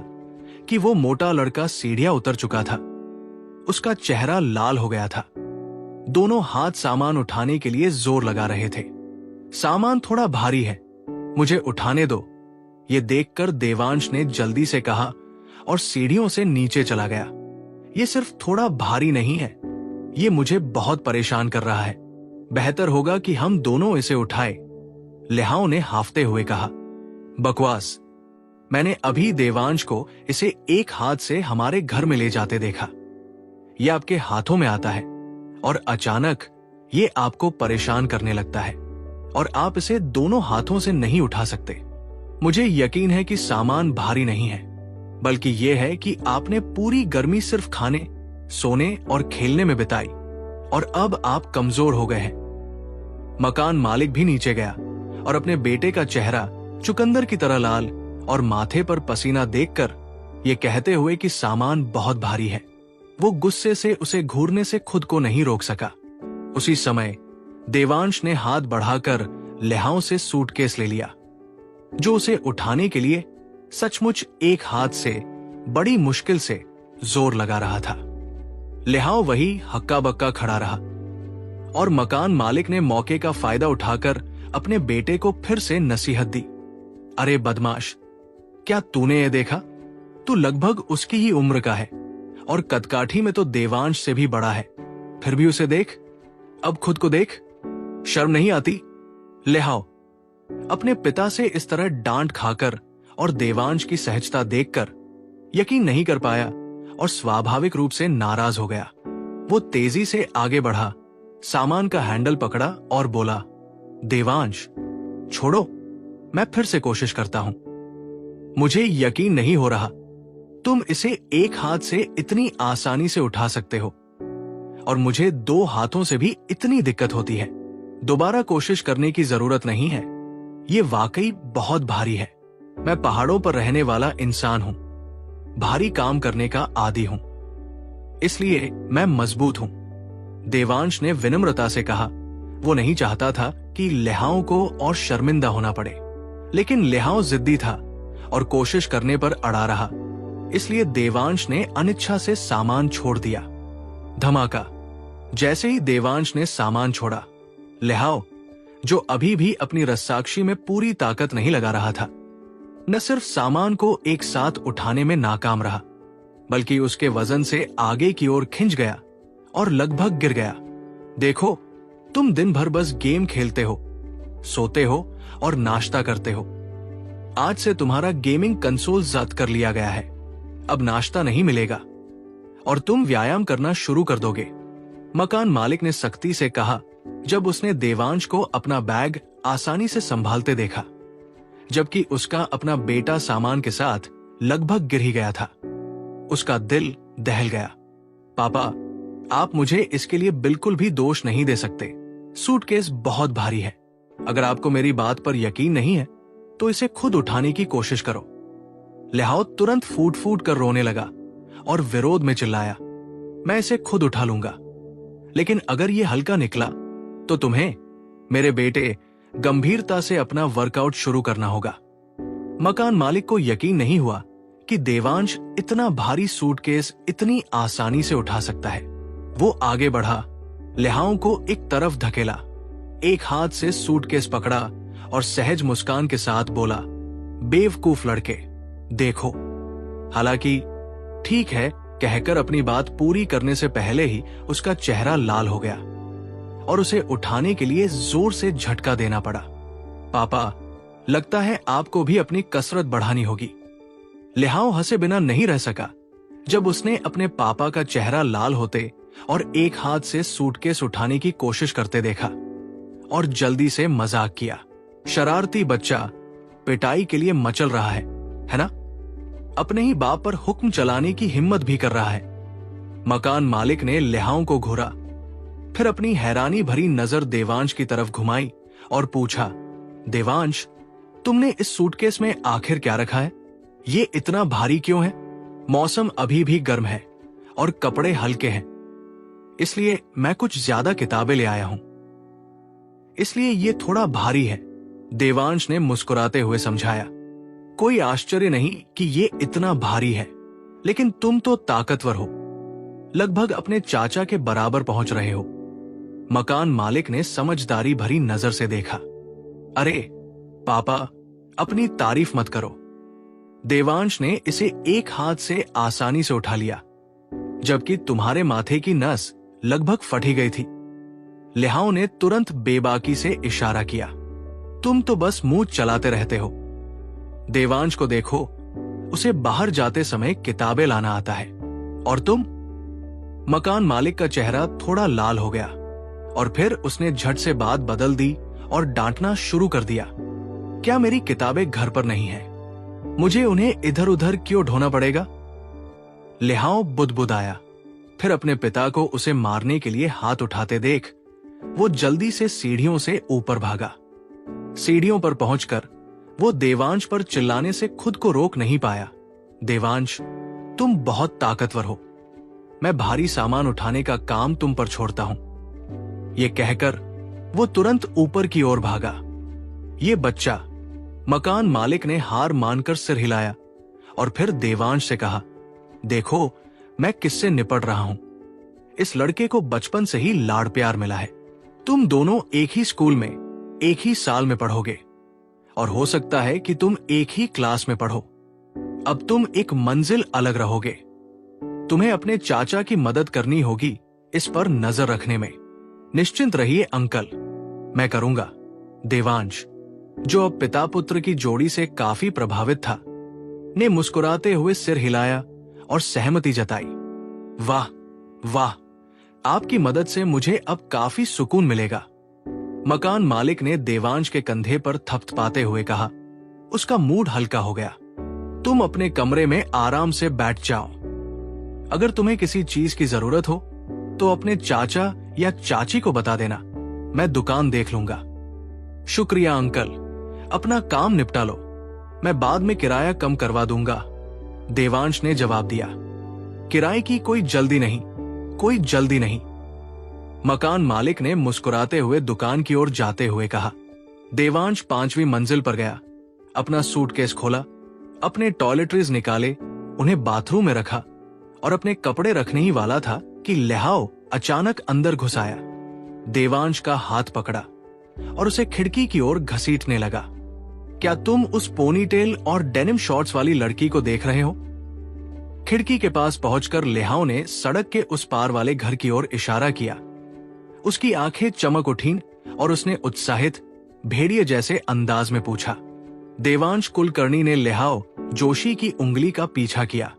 कि वो मोटा लड़का सीढ़ियां उतर चुका था। उसका चेहरा लाल हो गया था। दोनों हाथ सामान उठाने के लिए जोर लगा रहे थे। सामान थोड़ा भारी है, मुझे उठाने दो, ये देखकर देवांश ने जल्दी से कहा और सीढ़ियों से नीचे चला गया। ये सिर्फ थोड़ा भारी नहीं है, ये मुझे बहुत परेशान कर रहा है। बेहतर होगा कि हम दोनों इसे उठाएं, लिहाओ ने हाफते हुए कहा। बकवास, मैंने अभी देवांश को इसे एक हाथ से हमारे घर में ले जाते देखा। यह आपके हाथों में आता है और अचानक ये आपको परेशान करने लगता है और आप इसे दोनों हाथों से नहीं उठा सकते। मुझे यकीन है कि सामान भारी नहीं है, बल्कि यह है कि आपने पूरी गर्मी सिर्फ खाने, सोने और खेलने में बिताई और अब आप कमजोर हो गए हैं। मकान मालिक भी नीचे गया और अपने बेटे का चेहरा चुकंदर की तरह लाल और माथे पर पसीना देखकर ये कहते हुए कि सामान बहुत भारी है, वो गुस्से से उसे घूरने से खुद को नहीं रोक सका। उसी समय देवांश ने हाथ बढ़ाकर लिहाओ से सूटकेस ले लिया, जो उसे उठाने के लिए सचमुच एक हाथ से बड़ी मुश्किल से जोर लगा रहा था। लिहाओ वही हक्का बक्का खड़ा रहा और मकान मालिक ने मौके का फायदा उठाकर अपने बेटे को फिर से नसीहत दी। अरे बदमाश, क्या तूने ये देखा? तू लगभग उसकी ही उम्र का है और कदकाठी में तो देवांश से भी बड़ा है, फिर भी उसे देख, अब खुद को देख, शर्म नहीं आती? लिहाओ अपने पिता से इस तरह डांट खाकर और देवांश की सहजता देखकर यकीन नहीं कर पाया और स्वाभाविक रूप से नाराज हो गया। वो तेजी से आगे बढ़ा, सामान का हैंडल पकड़ा और बोला, देवांश छोड़ो, मैं फिर से कोशिश करता हूं। मुझे यकीन नहीं हो रहा तुम इसे एक हाथ से इतनी आसानी से उठा सकते हो और मुझे दो हाथों से भी इतनी दिक्कत होती है। दोबारा कोशिश करने की जरूरत नहीं है, ये वाकई बहुत भारी है। मैं पहाड़ों पर रहने वाला इंसान हूं, भारी काम करने का आदी हूं, इसलिए मैं मजबूत हूं, देवांश ने विनम्रता से कहा। वो नहीं चाहता था कि लिहाओ को और शर्मिंदा होना पड़े, लेकिन लिहाओ जिद्दी था और कोशिश करने पर अड़ा रहा, इसलिए देवांश ने अनिच्छा से सामान छोड़ दिया। धमाका। जैसे ही देवांश ने सामान छोड़ा, लिहाओ, जो अभी भी अपनी रस्साकशी में पूरी ताकत नहीं लगा रहा था, न सिर्फ सामान को एक साथ उठाने में नाकाम रहा, बल्कि उसके वजन से आगे की ओर खिंच गया और लगभग गिर गया। देखो, तुम दिन भर बस गेम खेलते हो, सोते हो और नाश्ता करते हो। आज से तुम्हारा गेमिंग कंसोल जब्त कर लिया गया है। अब नाश्ता नहीं मिलेगा और तुम व्यायाम करना शुरू कर दोगे, मकान मालिक ने सख्ती से कहा जब उसने देवांश को अपना बैग आसानी से संभालते देखा। जबकि उसका अपना बेटा सामान के साथ लगभग गिर ही गया था। उसका दिल दहल गया। पापा, आप मुझे इसके लिए बिल्कुल भी दोष नहीं दे सकते। सूटकेस बहुत भारी है। अगर आपको मेरी बात पर यकीन नहीं है तो इसे खुद उठाने की कोशिश करो। लिहाओ तुरंत फूट फूट कर रोने लगा और विरोध में चिल्लाया, मैं इसे खुद उठा लूंगा, लेकिन अगर ये हल्का निकला तो तुम्हें, मेरे बेटे, गंभीरता से अपना वर्कआउट शुरू करना होगा। मकान मालिक को यकीन नहीं हुआ कि देवांश इतना भारी सूटकेस इतनी आसानी से उठा सकता है। वो आगे बढ़ा, लिहाओं को एक तरफ धकेला, एक हाथ से सूटकेस पकड़ा और सहज मुस्कान के साथ बोला, बेवकूफ लड़के, देखो। हालांकि ठीक है कहकर अपनी बात पूरी करने से पहले ही उसका चेहरा लाल हो गया और उसे उठाने के लिए जोर से झटका देना पड़ा। पापा, लगता है आपको भी अपनी कसरत बढ़ानी होगी। लिहाओ हंसे बिना नहीं रह सका जब उसने अपने पापा का चेहरा लाल होते और एक हाथ से सूटकेस उठाने की कोशिश करते देखा और जल्दी से मजाक किया। शरारती बच्चा पिटाई के लिए मचल रहा है ना? अपने ही बाप पर हुक्म चलाने की हिम्मत भी कर रहा है। मकान मालिक ने लिहाओं को घूरा, फिर अपनी हैरानी भरी नजर देवांश की तरफ घुमाई और पूछा, देवांश, तुमने इस सूटकेस में आखिर क्या रखा है? ये इतना भारी क्यों है? मौसम अभी भी गर्म है और कपड़े हल्के हैं, इसलिए मैं कुछ ज्यादा किताबें ले आया हूं, इसलिए ये थोड़ा भारी है, देवांश ने मुस्कुराते हुए समझाया। कोई आश्चर्य नहीं कि ये इतना भारी है, लेकिन तुम तो ताकतवर हो, लगभग अपने चाचा के बराबर पहुंच रहे हो। मकान मालिक ने समझदारी भरी नजर से देखा। अरे पापा, अपनी तारीफ मत करो। देवांश ने इसे एक हाथ से आसानी से उठा लिया, जबकि तुम्हारे माथे की नस लगभग फटी गई थी। लिहाओं ने तुरंत बेबाकी से इशारा किया, तुम तो बस मुंह चलाते रहते हो। देवांश को देखो, उसे बाहर जाते समय किताबें लाना आता है, और तुम? मकान मालिक का चेहरा थोड़ा लाल हो गया और फिर उसने झट से बात बदल दी और डांटना शुरू कर दिया। क्या मेरी किताबें घर पर नहीं है? मुझे उन्हें इधर उधर क्यों ढोना पड़ेगा? लिहाओ बुदबुदाया, फिर अपने पिता को उसे मारने के लिए हाथ उठाते देख वो जल्दी से सीढ़ियों से ऊपर भागा। सीढ़ियों पर पहुंचकर वो देवांश पर चिल्लाने से खुद को रोक नहीं पाया। देवांश, तुम बहुत ताकतवर हो, मैं भारी सामान उठाने का काम तुम पर छोड़ता हूं। ये कहकर वो तुरंत ऊपर की ओर भागा। ये बच्चा, मकान मालिक ने हार मानकर सिर हिलाया और फिर देवांश से कहा, देखो मैं किससे निपट रहा हूं। इस लड़के को बचपन से ही लाड़ प्यार मिला है। तुम दोनों एक ही स्कूल में एक ही साल में पढ़ोगे और हो सकता है कि तुम एक ही क्लास में पढ़ो। अब तुम एक मंजिल अलग रहोगे। तुम्हें अपने चाचा की मदद करनी होगी इस पर नजर रखने में। निश्चिंत रहिए अंकल, मैं करूंगा। देवांश, जो अब पिता पुत्र की जोड़ी से काफी प्रभावित था, ने मुस्कुराते हुए सिर हिलाया और सहमति जताई। वाह वाह, आपकी मदद से मुझे अब काफी सुकून मिलेगा। मकान मालिक ने देवांश के कंधे पर थपथपाते हुए कहा। उसका मूड हल्का हो गया। तुम अपने कमरे में आराम से बैठ जाओ। अगर तुम्हें किसी चीज की जरूरत हो तो अपने चाचा या चाची को बता देना, मैं दुकान देख लूंगा। शुक्रिया अंकल, अपना काम निपटा लो, मैं बाद में किराया कम करवा दूंगा। देवांश ने जवाब दिया। किराए की कोई जल्दी नहीं, कोई जल्दी नहीं। मकान मालिक ने मुस्कुराते हुए दुकान की ओर जाते हुए कहा। देवांश 5वीं मंजिल पर गया, अपना सूटकेस खोला, अपने टॉयलेटरीज निकाले, उन्हें बाथरूम में रखा और अपने कपड़े रखने ही वाला था कि लिहाओ अचानक अंदर घुस आया। देवांश का हाथ पकड़ा और उसे खिड़की की ओर घसीटने लगा। क्या तुम उस पोनीटेल और डेनिम शॉर्ट्स वाली लड़की को देख रहे हो? खिड़की के पास पहुंचकर लिहाओ ने सड़क के उस पार वाले घर की ओर इशारा किया। उसकी आंखें चमक उठीं और उसने उत्साहित, भेड़िए जैसे अंदाज में पूछा। देवांश कुलकर्णी ने लिहाओ जोशी की उंगली का पीछा किया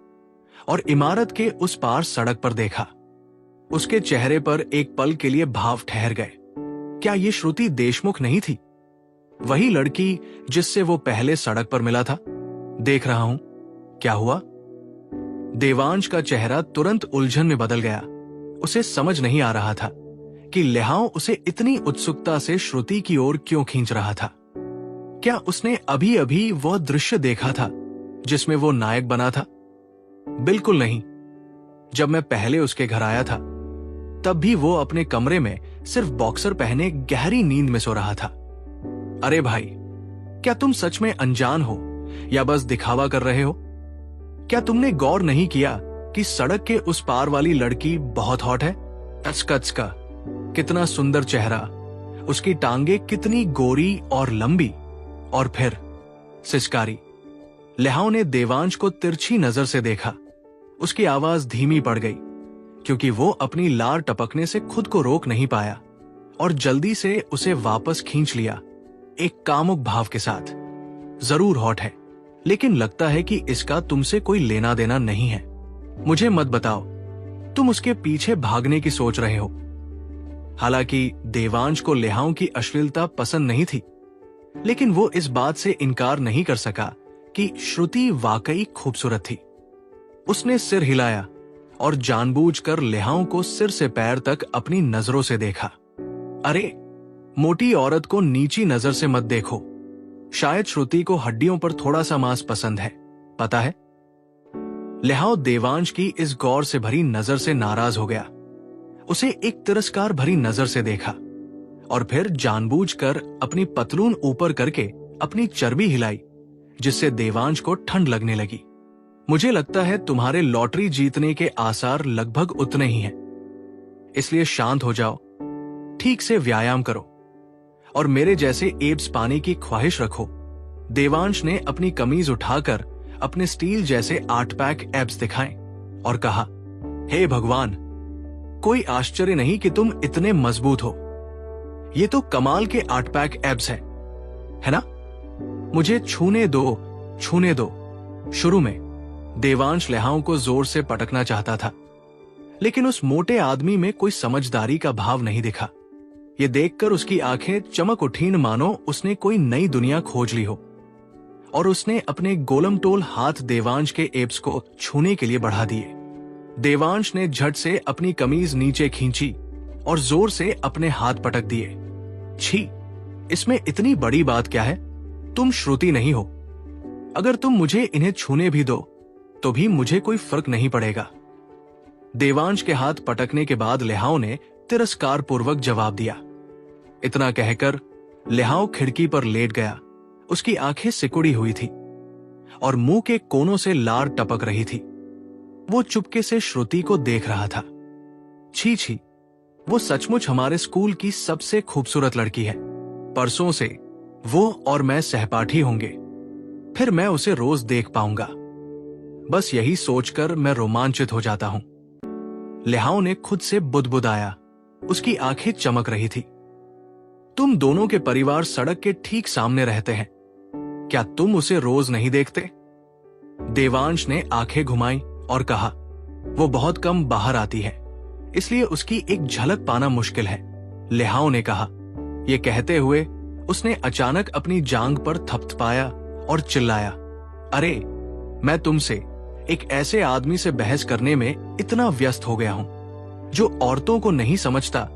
और इमारत के उस पार सड़क पर देखा। उसके चेहरे पर एक पल के लिए भाव ठहर गए। क्या ये श्रुति देशमुख नहीं थी? वही लड़की जिससे वो पहले सड़क पर मिला था। देख रहा हूं। क्या हुआ? देवांश का चेहरा तुरंत उलझन में बदल गया। उसे समझ नहीं आ रहा था कि लिहाओ उसे इतनी उत्सुकता से श्रुति की ओर क्यों खींच रहा था। क्या उसने अभी अभी वह दृश्य देखा था जिसमें वो नायक बना था? बिल्कुल नहीं। जब मैं पहले उसके घर आया था तब भी वो अपने कमरे में सिर्फ बॉक्सर पहने गहरी नींद में सो रहा था। अरे भाई, क्या तुम सच में अनजान हो या बस दिखावा कर रहे हो? क्या तुमने गौर नहीं किया कि सड़क के उस पार वाली लड़की बहुत हॉट है? अचकच का कितना सुंदर चेहरा, उसकी टांगे कितनी गोरी और लंबी, और फिर सिसकारी। लिहाओ ने देवांश को तिरछी नजर से देखा। उसकी आवाज धीमी पड़ गई क्योंकि वो अपनी लार टपकने से खुद को रोक नहीं पाया और जल्दी से उसे वापस खींच लिया, एक कामुक भाव के साथ। जरूर हॉट है, लेकिन लगता है कि इसका तुमसे कोई लेना देना नहीं है। मुझे मत बताओ तुम उसके पीछे भागने की सोच रहे हो। हालांकि देवांश को लिहाओ की अश्लीलता पसंद नहीं थी, लेकिन वो इस बात से इनकार नहीं कर सका कि श्रुति वाकई खूबसूरत थी। उसने सिर हिलाया और जानबूझकर लिहाओ को सिर से पैर तक अपनी नजरों से देखा। अरे, मोटी औरत को नीची नजर से मत देखो। शायद श्रुति को हड्डियों पर थोड़ा सा मांस पसंद है, पता है? लिहाओ देवांश की इस गौर से भरी नजर से नाराज हो गया। उसे एक तिरस्कार भरी नजर से देखा और फिर जानबूझकर अपनी पतलून ऊपर करके अपनी चर्बी हिलाई, जिससे देवांश को ठंड लगने लगी। मुझे लगता है तुम्हारे लॉटरी जीतने के आसार लगभग उतने ही हैं, इसलिए शांत हो जाओ, ठीक से व्यायाम करो और मेरे जैसे एब्स पाने की ख्वाहिश रखो। देवांश ने अपनी कमीज उठाकर अपने स्टील जैसे 8 पैक एब्स दिखाए और कहा, हे भगवान, कोई आश्चर्य नहीं कि तुम इतने मजबूत हो। ये तो कमाल के 8 पैक एब्स है ना? मुझे छूने दो। शुरू में देवांश लिहाओ को जोर से पटकना चाहता था, लेकिन उस मोटे आदमी में कोई समझदारी का भाव नहीं दिखा। ये देखकर उसकी आंखें चमक उठीं मानो उसने कोई नई दुनिया खोज ली हो, और उसने अपने गोलमटोल हाथ देवांश के एब्स को छूने के लिए बढ़ा दिए। देवांश ने झट से अपनी कमीज नीचे खींची और जोर से अपने हाथ पटक दिए। छी, इसमें इतनी बड़ी बात क्या है? तुम श्रुति नहीं हो। अगर तुम मुझे इन्हें छूने भी दो तो भी मुझे कोई फर्क नहीं पड़ेगा। देवांश के हाथ पटकने के बाद लिहाओ ने तिरस्कार पूर्वक जवाब दिया। इतना कहकर लिहाओ खिड़की पर लेट गया। उसकी आंखें सिकुड़ी हुई थी और मुंह के कोनों से लार टपक रही थी। वो चुपके से श्रुति को देख रहा था। छी, वो सचमुच हमारे स्कूल की सबसे खूबसूरत लड़की है। परसों से वो और मैं सहपाठी होंगे, फिर मैं उसे रोज देख पाऊंगा। बस यही सोचकर मैं रोमांचित हो जाता हूं। लिहाओ ने खुद से बुदबुदाया। उसकी आंखें चमक रही थी। तुम दोनों के परिवार सड़क के ठीक सामने रहते हैं, क्या तुम उसे रोज नहीं देखते? देवांश ने आंखें घुमाई और कहा, वो बहुत कम बाहर आती है, इसलिए उसकी एक झलक पाना मुश्किल है। लिहाओ ने कहा। यह कहते हुए उसने अचानक अपनी जांघ पर थपथपाया और चिल्लाया, अरे, मैं तुमसे एक ऐसे आदमी से बहस करने में इतना व्यस्त हो गया हूं जो औरतों को नहीं समझता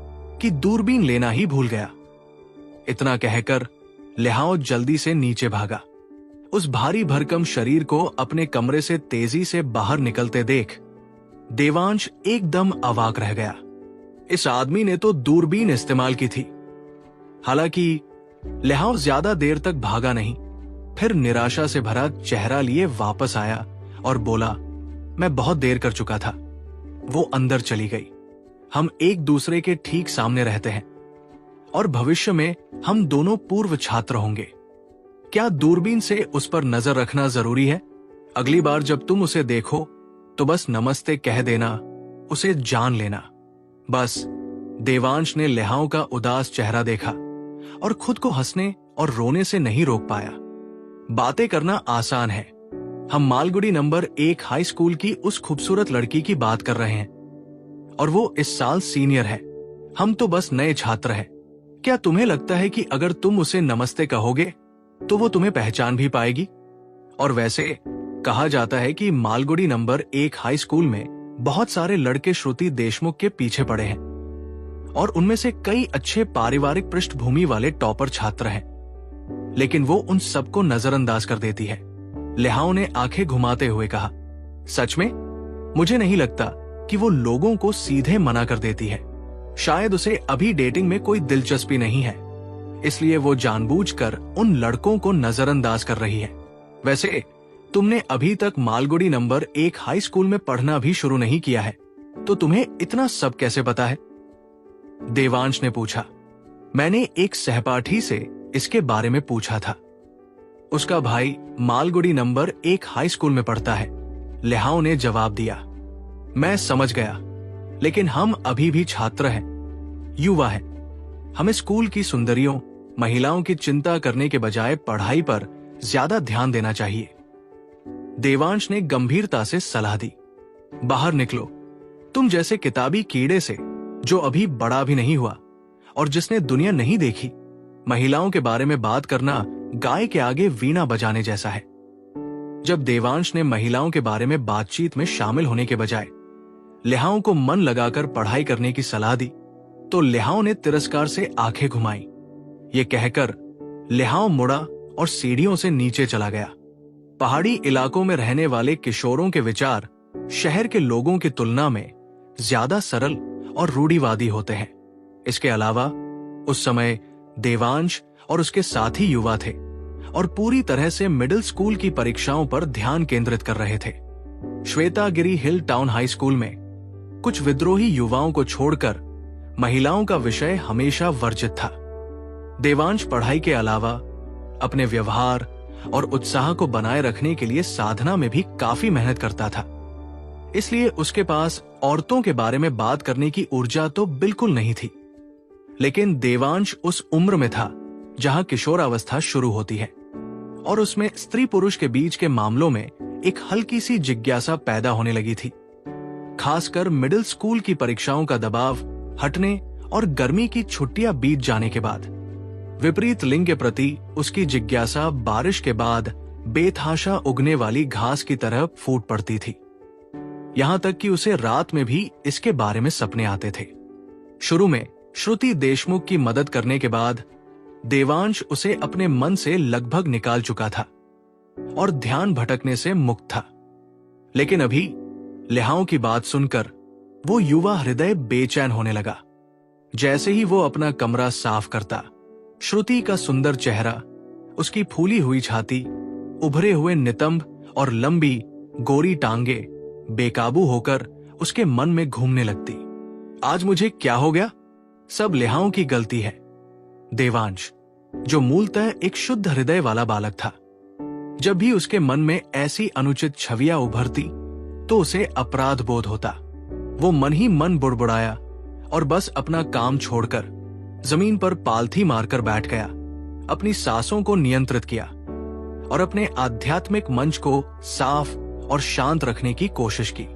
कि दूरबीन लेना ही भूल गया। इतना कहकर लिहाओ जल्दी से नीचे भागा। उस भारी भरकम शरीर को अपने कमरे से तेजी से बाहर निकलते देख देवांश एकदम अवाक रह गया। इस आदमी ने तो दूरबीन इस्तेमाल की थी। हालांकि लिहाओ ज्यादा देर तक भागा नहीं, फिर निराशा से भरा चेहरा लिए वापस आया और बोला, मैं बहुत देर कर चुका था। वो अंदर चली गई। हम एक दूसरे के ठीक सामने रहते हैं और भविष्य में हम दोनों पूर्व छात्र होंगे। क्या दूरबीन से उस पर नजर रखना जरूरी है? अगली बार जब तुम उसे देखो तो बस नमस्ते कह देना, उसे जान लेना। बस। देवांश ने लिहाओ का उदास चेहरा देखा और खुद को हंसने और रोने से नहीं रोक पाया। बातें करना आसान है। हम मालगुडी नंबर 1 हाई स्कूल की उस खूबसूरत लड़की की बात कर रहे हैं और वो इस साल सीनियर है। हम तो बस नए छात्र हैं। क्या तुम्हें लगता है कि अगर तुम उसे नमस्ते कहोगे तो वो तुम्हें पहचान भी पाएगी? और वैसे कहा जाता है कि मालगुडी नंबर 1 हाई स्कूल में बहुत सारे लड़के श्रुति देशमुख के पीछे पड़े हैं और उनमें से कई अच्छे पारिवारिक पृष्ठभूमि वाले टॉपर छात्र हैं। लेकिन वो उन सबको नजरअंदाज कर देती है। लिहाओ ने आंखें घुमाते हुए कहा, सच में? मुझे नहीं लगता कि वो लोगों को सीधे मना कर देती है। शायद उसे अभी डेटिंग में कोई दिलचस्पी नहीं है, इसलिए वो जानबूझकर उन लड़कों को नजरअंदाज कर रही है। वैसे तुमने अभी तक मालगुडी नंबर 1 हाई स्कूल में पढ़ना भी शुरू नहीं किया है, तो तुम्हें इतना सब कैसे पता है? देवांश ने पूछा। मैंने एक सहपाठी से इसके बारे में पूछा था। उसका भाई मालगुडी नंबर 1 हाई स्कूल में पढ़ता है, लिहाओ ने जवाब दिया। मैं समझ गया, लेकिन हम अभी भी छात्र हैं, युवा हैं। हमें स्कूल की सुंदरियों, महिलाओं की चिंता करने के बजाय पढ़ाई पर ज्यादा ध्यान देना चाहिए। देवांश ने गंभीरता से सलाह दी। बाहर निकलो। तुम जैसे किताबी कीड़े से, जो अभी बड़ा भी नहीं हुआ और जिसने दुनिया नहीं देखी, महिलाओं के बारे में बात करना गाय के आगे वीणा बजाने जैसा है। जब देवांश ने महिलाओं के बारे में बातचीत में शामिल होने के बजाय लिहाओ को मन लगाकर पढ़ाई करने की सलाह दी, तो लिहाओ ने तिरस्कार से आंखें घुमाई। ये कहकर लिहाओ मुड़ा और सीढ़ियों से नीचे चला गया। पहाड़ी इलाकों में रहने वाले किशोरों के विचार शहर के लोगों की तुलना में ज्यादा सरल और रूढ़िवादी होते हैं। इसके अलावा उस समय देवांश और उसके साथी युवा थे और पूरी तरह से मिडिल स्कूल की परीक्षाओं पर ध्यान केंद्रित कर रहे थे। श्वेतागिरी हिल टाउन हाई स्कूल में कुछ विद्रोही युवाओं को छोड़कर महिलाओं का विषय हमेशा वर्जित था। देवांश पढ़ाई के अलावा अपने व्यवहार और उत्साह को बनाए रखने के लिए साधना में भी काफी मेहनत करता था, इसलिए उसके पास औरतों के बारे में बात करने की ऊर्जा तो बिल्कुल नहीं थी। लेकिन देवांश उस उम्र में था जहां किशोरावस्था शुरू होती है और उसमें स्त्री पुरुष के बीच के मामलों में एक हल्की सी जिज्ञासा पैदा होने लगी थी। खासकर मिडिल स्कूल की परीक्षाओं का दबाव हटने और गर्मी की छुट्टियां बीत जाने के बाद विपरीत लिंग के प्रति उसकी जिज्ञासा बारिश के बाद बेतहाशा उगने वाली घास की तरह फूट पड़ती थी। यहां तक कि उसे रात में भी इसके बारे में सपने आते थे। शुरू में श्रुति देशमुख की मदद करने के बाद देवांश उसे अपने मन से लगभग निकाल चुका था और ध्यान भटकने से मुक्त था। लेकिन अभी लिहाओं की बात सुनकर वो युवा हृदय बेचैन होने लगा। जैसे ही वो अपना कमरा साफ करता, श्रुति का सुंदर चेहरा, उसकी फूली हुई छाती, उभरे हुए नितंब और लंबी गोरी टांगे बेकाबू होकर उसके मन में घूमने लगती। आज मुझे क्या हो गया? सब लिहाओं की गलती है। देवांश, जो मूलतः एक शुद्ध हृदय वाला बालक था, जब भी उसके मन में ऐसी अनुचित छवियां उभरती तो उसे अपराध बोध होता। वो मन ही मन बुड़बुड़ाया और बस अपना काम छोड़कर जमीन पर पालथी मारकर बैठ गया। अपनी सांसों को नियंत्रित किया और अपने आध्यात्मिक मंच को साफ और शांत रखने की कोशिश की।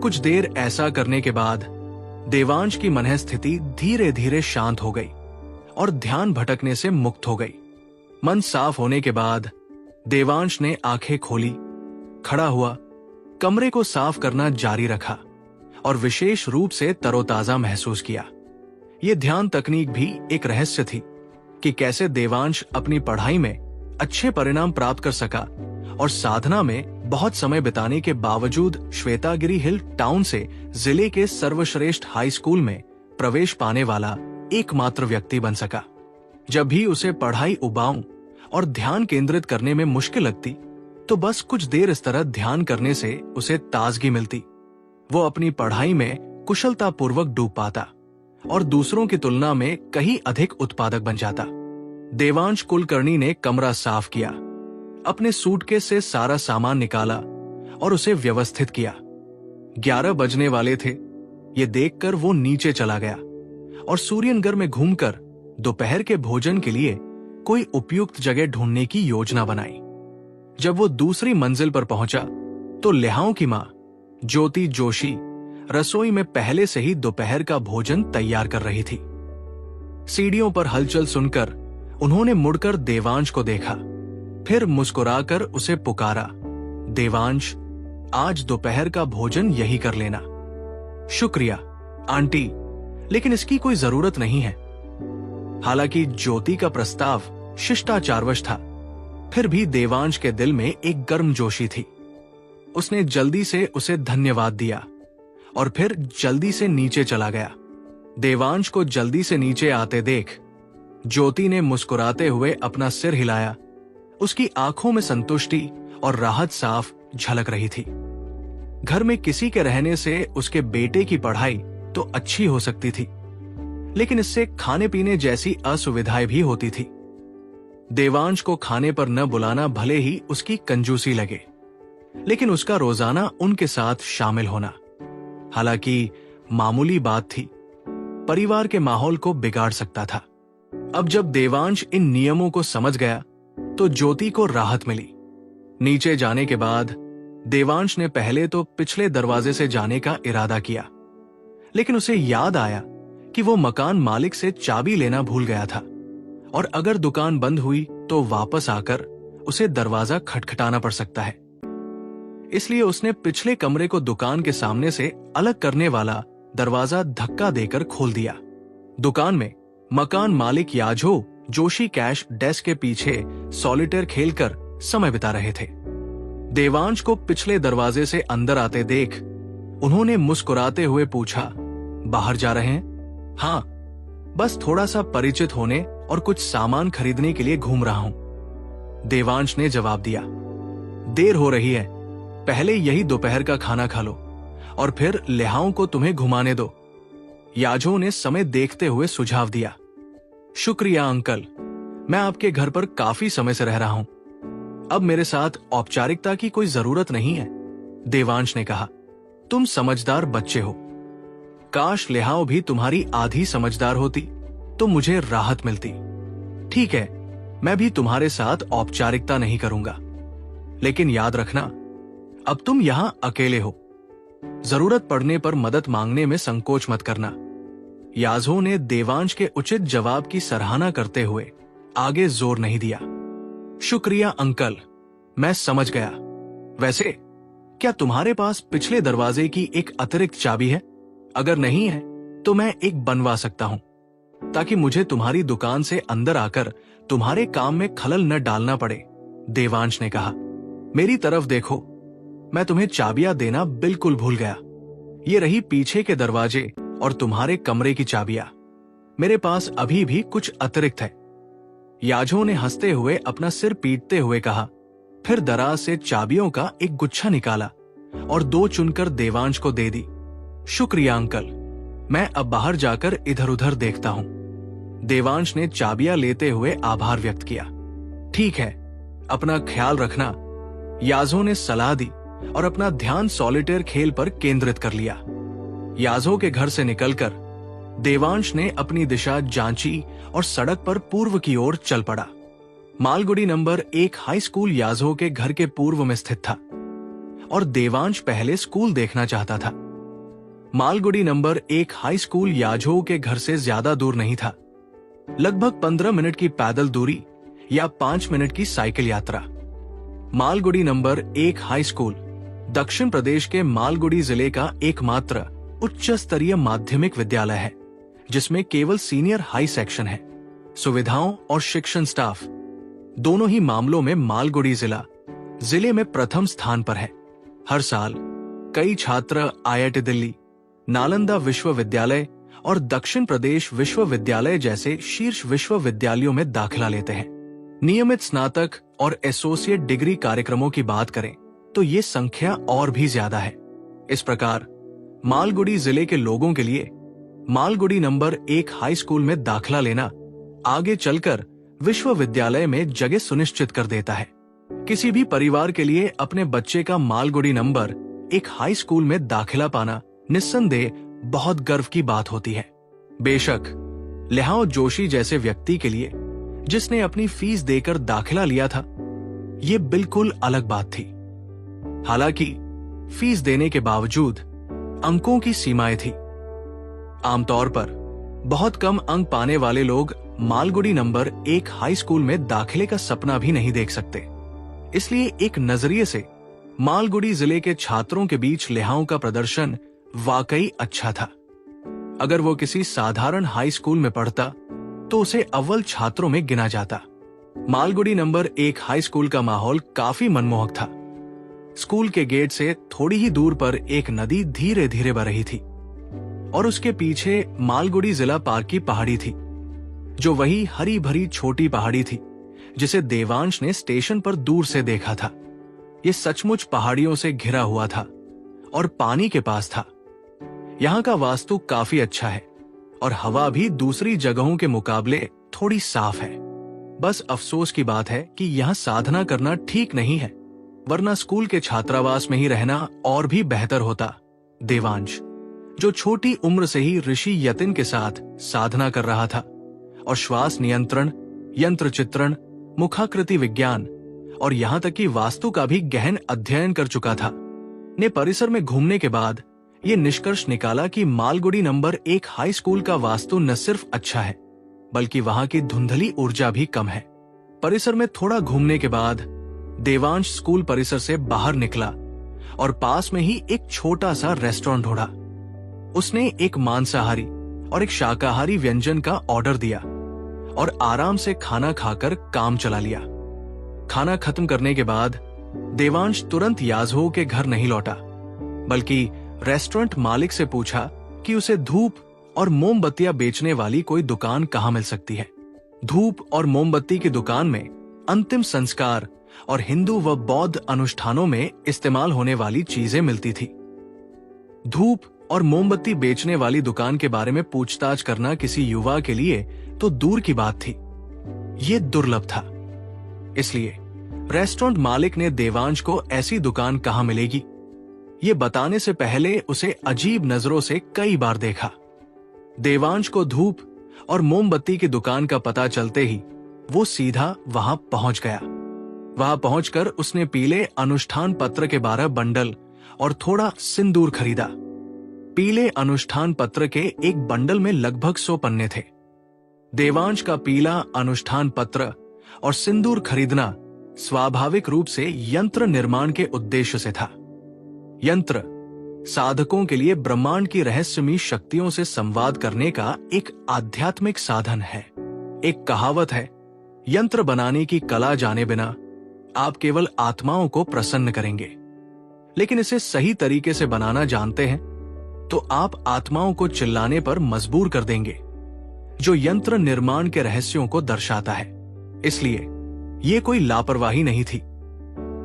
कुछ देर ऐसा करने के बाद देवांश की मनः स्थिति धीरे धीरे शांत हो गई और ध्यान भटकने से मुक्त हो गई। मन साफ होने के बाद देवांश ने आंखें खोली, खड़ा हुआ, कमरे को साफ करना जारी रखा और विशेष रूप से तरोताजा महसूस किया। यह ध्यान तकनीक भी एक रहस्य थी कि कैसे देवांश अपनी पढ़ाई में अच्छे परिणाम प्राप्त कर सका और साधना में बहुत समय बिताने के बावजूद श्वेतागिरी हिल टाउन से जिले के सर्वश्रेष्ठ हाई स्कूल में प्रवेश पाने वाला एकमात्र व्यक्ति बन सका। जब भी उसे पढ़ाई उबाऊ और ध्यान केंद्रित करने में मुश्किल लगती, तो बस कुछ देर इस तरह ध्यान करने से उसे ताजगी मिलती। वो अपनी पढ़ाई में कुशलतापूर्वक डूब पाता और दूसरों की तुलना में कहीं अधिक उत्पादक बन जाता। देवांश कुलकर्णी ने कमरा साफ किया, अपने सूटकेस से सारा सामान निकाला और उसे व्यवस्थित किया। 11 बजने वाले थे। ये देखकर वो नीचे चला गया और सूर्यनगर में घूमकर दोपहर के भोजन के लिए कोई उपयुक्त जगह ढूंढने की योजना बनाई। जब वो दूसरी मंजिल पर पहुंचा तो लिहाओं की मां ज्योति जोशी रसोई में पहले से ही दोपहर का भोजन तैयार कर रही थी। सीढ़ियों पर हलचल सुनकर उन्होंने मुड़कर देवांश को देखा, फिर मुस्कुराकर उसे पुकारा, देवांश, आज दोपहर का भोजन यही कर लेना। शुक्रिया आंटी, लेकिन इसकी कोई जरूरत नहीं है। हालांकि ज्योति का प्रस्ताव शिष्टाचारवश था, फिर भी देवांश के दिल में एक गर्मजोशी थी। उसने जल्दी से उसे धन्यवाद दिया और फिर जल्दी से नीचे चला गया। देवांश को जल्दी से नीचे आते देख ज्योति ने मुस्कुराते हुए अपना सिर हिलाया। उसकी आंखों में संतुष्टि और राहत साफ झलक रही थी। घर में किसी के रहने से उसके बेटे की पढ़ाई तो अच्छी हो सकती थी, लेकिन इससे खाने पीने जैसी असुविधाएं भी होती थी। देवांश को खाने पर न बुलाना भले ही उसकी कंजूसी लगे, लेकिन उसका रोजाना उनके साथ शामिल होना, हालांकि मामूली बात थी, परिवार के माहौल को बिगाड़ सकता था। अब जब देवांश इन नियमों को समझ गया तो ज्योति को राहत मिली। नीचे जाने के बाद देवांश ने पहले तो पिछले दरवाजे से जाने का इरादा किया, लेकिन उसे याद आया कि वो मकान मालिक से चाबी लेना भूल गया था और अगर दुकान बंद हुई तो वापस आकर उसे दरवाजा खटखटाना पड़ सकता है। इसलिए उसने पिछले कमरे को दुकान के सामने से अलग करने वाला दरवाजा धक्का देकर खोल दिया। दुकान में मकान मालिक याझो जोशी कैश डेस्क के पीछे सॉलिटेयर खेलकर समय बिता रहे थे। देवांश को पिछले दरवाजे से अंदर आते देख उन्होंने मुस्कुराते हुए पूछा, बाहर जा रहे हैं? हाँ, बस थोड़ा सा परिचित होने और कुछ सामान खरीदने के लिए घूम रहा हूं, देवांश ने जवाब दिया। देर हो रही है, पहले यही दोपहर का खाना खा लो और फिर लेहाओं को तुम्हें घुमाने दो, याझो ने समय देखते हुए सुझाव दिया। शुक्रिया अंकल, मैं आपके घर पर काफी समय से रह रहा हूं, अब मेरे साथ औपचारिकता की कोई जरूरत नहीं है, देवांश ने कहा। तुम समझदार बच्चे हो, काश लेहाओ भी तुम्हारी आधी समझदार होती तो मुझे राहत मिलती। ठीक है, मैं भी तुम्हारे साथ औपचारिकता नहीं करूंगा, लेकिन याद रखना, अब तुम यहां अकेले हो, जरूरत पड़ने पर मदद मांगने में संकोच मत करना। याझो ने देवांश के उचित जवाब की सराहना करते हुए आगे जोर नहीं दिया। शुक्रिया अंकल, मैं समझ गया। वैसे क्या तुम्हारे पास पिछले दरवाजे की एक अतिरिक्त चाबी है? अगर नहीं है तो मैं एक बनवा सकता हूं, ताकि मुझे तुम्हारी दुकान से अंदर आकर तुम्हारे काम में खलल न डालना पड़े, देवांश ने कहा। मेरी तरफ देखो, मैं तुम्हें चाबियां देना बिल्कुल भूल गया। ये रही पीछे के दरवाजे और तुम्हारे कमरे की चाबियां। मेरे पास अभी भी कुछ अतिरिक्त है। याझो ने हंसते हुए अपना सिर पीटते हुए कहा, फिर दराज से चाबियों का एक गुच्छा निकाला और दो चुनकर देवांश को दे दी। शुक्रिया अंकल, मैं अब बाहर जाकर इधर उधर देखता हूं, देवांश ने चाबियां लेते हुए आभार व्यक्त किया। ठीक है, अपना ख्याल रखना, याझो ने सलाह दी और अपना ध्यान सॉलिटेयर खेल पर केंद्रित कर लिया। याझो के घर से निकलकर देवांश ने अपनी दिशा जांची और सड़क पर पूर्व की ओर चल पड़ा। मालगुडी नंबर 1 हाई स्कूल याझो के घर के पूर्व में स्थित था और देवांश पहले स्कूल देखना चाहता था। मालगुडी नंबर 1 हाई स्कूल याझो के घर से ज्यादा दूर नहीं था, लगभग 15 मिनट की पैदल दूरी या 5 मिनट की साइकिल यात्रा। मालगुडी नंबर 1 हाई स्कूल दक्षिण प्रदेश के मालगुडी जिले का एकमात्र उच्च स्तरीय माध्यमिक विद्यालय है, जिसमें केवल सीनियर हाई सेक्शन है। सुविधाओं और शिक्षण स्टाफ दोनों ही मामलों में मालगुडी जिले में प्रथम स्थान पर है। हर साल कई छात्र IIT दिल्ली, नालंदा विश्वविद्यालय और दक्षिण प्रदेश विश्वविद्यालय जैसे शीर्ष विश्वविद्यालयों में दाखिला लेते हैं। नियमित स्नातक और एसोसिएट डिग्री कार्यक्रमों की बात करें तो ये संख्या और भी ज्यादा है। इस प्रकार मालगुडी जिले के लोगों के लिए मालगुडी नंबर 1 हाई स्कूल में दाखिला लेना आगे चलकर विश्वविद्यालय में जगह सुनिश्चित कर देता है। किसी भी परिवार के लिए अपने बच्चे का मालगुडी नंबर 1 हाई स्कूल में दाखिला पाना निस्संदेह बहुत गर्व की बात होती है। बेशक लेहाओ जोशी जैसे व्यक्ति के लिए, जिसने अपनी फीस देकर दाखिला लिया था, ये बिल्कुल अलग बात थी। हालांकि फीस देने के बावजूद अंकों की सीमाएं थी। आमतौर पर बहुत कम अंक पाने वाले लोग मालगुडी नंबर 1 हाई स्कूल में दाखिले का सपना भी नहीं देख सकते। इसलिए एक नजरिए से मालगुडी जिले के छात्रों के बीच लिहाओं का प्रदर्शन वाकई अच्छा था। अगर वो किसी साधारण हाई स्कूल में पढ़ता तो उसे अव्वल छात्रों में गिना जाता। मालगुडी नंबर 1 हाई स्कूल का माहौल काफी मनमोहक था। स्कूल के गेट से थोड़ी ही दूर पर एक नदी धीरे धीरे बह रही थी और उसके पीछे मालगुडी जिला पार्क की पहाड़ी थी, जो वही हरी भरी छोटी पहाड़ी थी जिसे देवांश ने स्टेशन पर दूर से देखा था। ये सचमुच पहाड़ियों से घिरा हुआ था और पानी के पास था। यहाँ का वास्तु काफी अच्छा है और हवा भी दूसरी जगहों के मुकाबले थोड़ी साफ है। बस अफसोस की बात है कि यहाँ साधना करना ठीक नहीं है, वरना स्कूल के छात्रावास में ही रहना और भी बेहतर होता। देवांश, जो छोटी उम्र से ही ऋषि यतिन के साथ साधना कर रहा था और श्वास नियंत्रण, यंत्र चित्रण, मुखाकृति विज्ञान और यहाँ तक कि वास्तु का भी गहन अध्ययन कर चुका था, ने परिसर में घूमने के बाद ये निष्कर्ष निकाला कि मालगुडी नंबर 1 हाई स्कूल का वास्तु न सिर्फ अच्छा है, बल्कि वहां की धुंधली ऊर्जा भी कम है। परिसर में थोड़ा घूमने के बाद देवांश स्कूल परिसर से बाहर निकला और पास में ही एक छोटा सा रेस्टोरेंट ढूंढा। उसने एक मांसाहारी और एक शाकाहारी व्यंजन का ऑर्डर दिया और आराम से खाना खाकर काम चला लिया। खाना खत्म करने के बाद देवांश तुरंत याजहो के घर नहीं लौटा, बल्कि रेस्टोरेंट मालिक से पूछा कि उसे धूप और मोमबत्तियां बेचने वाली कोई दुकान कहां मिल सकती है। धूप और मोमबत्ती की दुकान में अंतिम संस्कार और हिंदू व बौद्ध अनुष्ठानों में इस्तेमाल होने वाली चीजें मिलती थी। धूप और मोमबत्ती बेचने वाली दुकान के बारे में पूछताछ करना किसी युवा के लिए तो दूर की बात थी, ये दुर्लभ था। इसलिए रेस्टोरेंट मालिक ने देवांश को ऐसी दुकान कहां मिलेगी ये बताने से पहले उसे अजीब नजरों से कई बार देखा। देवांश को धूप और मोमबत्ती की दुकान का पता चलते ही वो सीधा वहां पहुंच गया। वहां पहुंचकर उसने पीले अनुष्ठान पत्र के 12 बंडल और थोड़ा सिंदूर खरीदा। पीले अनुष्ठान पत्र के एक बंडल में लगभग 100 पन्ने थे। देवांश का पीला अनुष्ठान पत्र और सिंदूर खरीदना स्वाभाविक रूप से यंत्र निर्माण के उद्देश्य से था। यंत्र साधकों के लिए ब्रह्मांड की रहस्यमयी शक्तियों से संवाद करने का एक आध्यात्मिक साधन है। एक कहावत है, यंत्र बनाने की कला जाने बिना आप केवल आत्माओं को प्रसन्न करेंगे, लेकिन इसे सही तरीके से बनाना जानते हैं तो आप आत्माओं को चिल्लाने पर मजबूर कर देंगे, जो यंत्र निर्माण के रहस्यों को दर्शाता है। इसलिए ये कोई लापरवाही नहीं थी।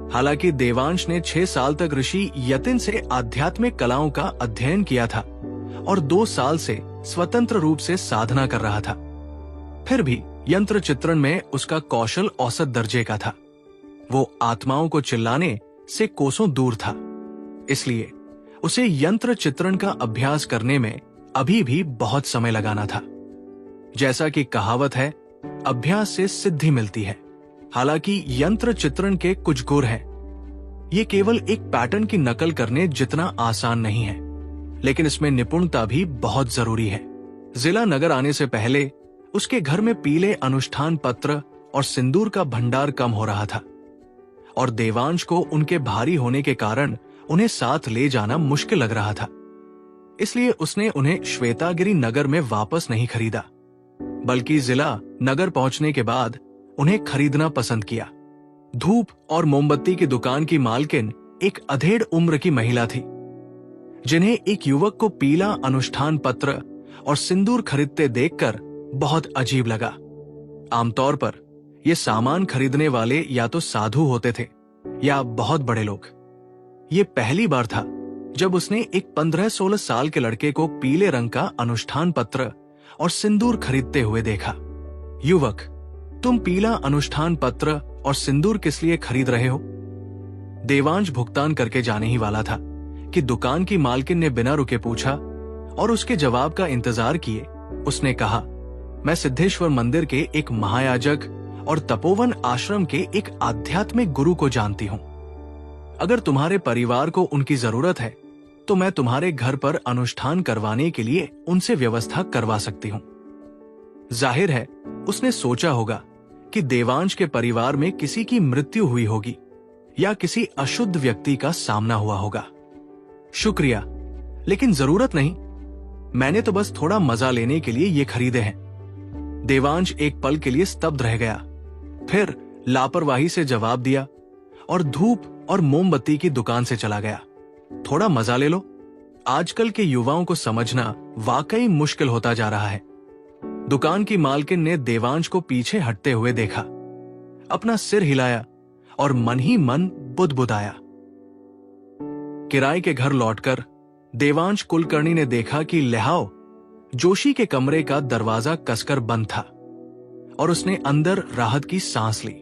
हालांकि देवांश ने 6 साल तक ऋषि यतिन से आध्यात्मिक कलाओं का अध्ययन किया था और 2 साल से स्वतंत्र रूप से साधना कर रहा था, फिर भी यंत्र चित्रण में उसका कौशल औसत दर्जे का था। वो आत्माओं को चिल्लाने से कोसों दूर था, इसलिए उसे यंत्र चित्रण का अभ्यास करने में अभी भी बहुत समय लगाना था। जैसा कि कहावत है, अभ्यास से सिद्धि मिलती है। हालांकि यंत्र चित्रण के कुछ गुर हैं। ये केवल एक पैटर्न की नकल करने जितना आसान नहीं है, लेकिन इसमें निपुणता भी बहुत जरूरी है। जिला नगर आने से पहले उसके घर में पीले अनुष्ठान पत्र और सिंदूर का भंडार कम हो रहा था और देवांश को उनके भारी होने के कारण उन्हें साथ ले जाना मुश्किल लग रहा था। इसलिए उसने उन्हें श्वेतागिरी नगर में वापस नहीं खरीदा, बल्कि जिला नगर पहुंचने के बाद उन्हें खरीदना पसंद किया। धूप और मोमबत्ती की दुकान की मालकिन एक अधेड़ उम्र की महिला थी, जिन्हें एक युवक को पीला अनुष्ठान पत्र और सिंदूर खरीदते देखकर बहुत अजीब लगा। आमतौर पर ये सामान खरीदने वाले या तो साधु होते थे या बहुत बड़े लोग। ये पहली बार था जब उसने एक 15-16 साल के लड़के को पीले रंग का अनुष्ठान पत्र और सिंदूर खरीदते हुए देखा। युवक, तुम पीला अनुष्ठान पत्र और सिंदूर किस लिए खरीद रहे हो? देवांश भुगतान करके जाने ही वाला था कि दुकान की मालकिन ने बिना रुके पूछा और उसके जवाब का इंतजार किए उसने कहा, मैं सिद्धेश्वर मंदिर के एक महायाजक और तपोवन आश्रम के एक आध्यात्मिक गुरु को जानती हूँ। अगर तुम्हारे परिवार को उनकी जरूरत है तो मैं तुम्हारे घर पर अनुष्ठान करवाने के लिए उनसे व्यवस्था करवा सकती हूं। जाहिर है उसने सोचा होगा कि देवांश के परिवार में किसी की मृत्यु हुई होगी या किसी अशुद्ध व्यक्ति का सामना हुआ होगा। शुक्रिया, लेकिन जरूरत नहीं, मैंने तो बस थोड़ा मजा लेने के लिए ये खरीदे हैं। देवांश एक पल के लिए स्तब्ध रह गया, फिर लापरवाही से जवाब दिया और धूप और मोमबत्ती की दुकान से चला गया। थोड़ा मजा ले लो। आजकल के युवाओं को समझना वाकई मुश्किल होता जा रहा है। दुकान की मालकिन ने देवांश को पीछे हटते हुए देखा, अपना सिर हिलाया और मन ही मन बुदबुदाया। किराए के घर लौटकर देवांश कुलकर्णी ने देखा कि लेहाव जोशी के कमरे का दरवाजा कसकर बंद था और उसने अंदर राहत की सांस ली।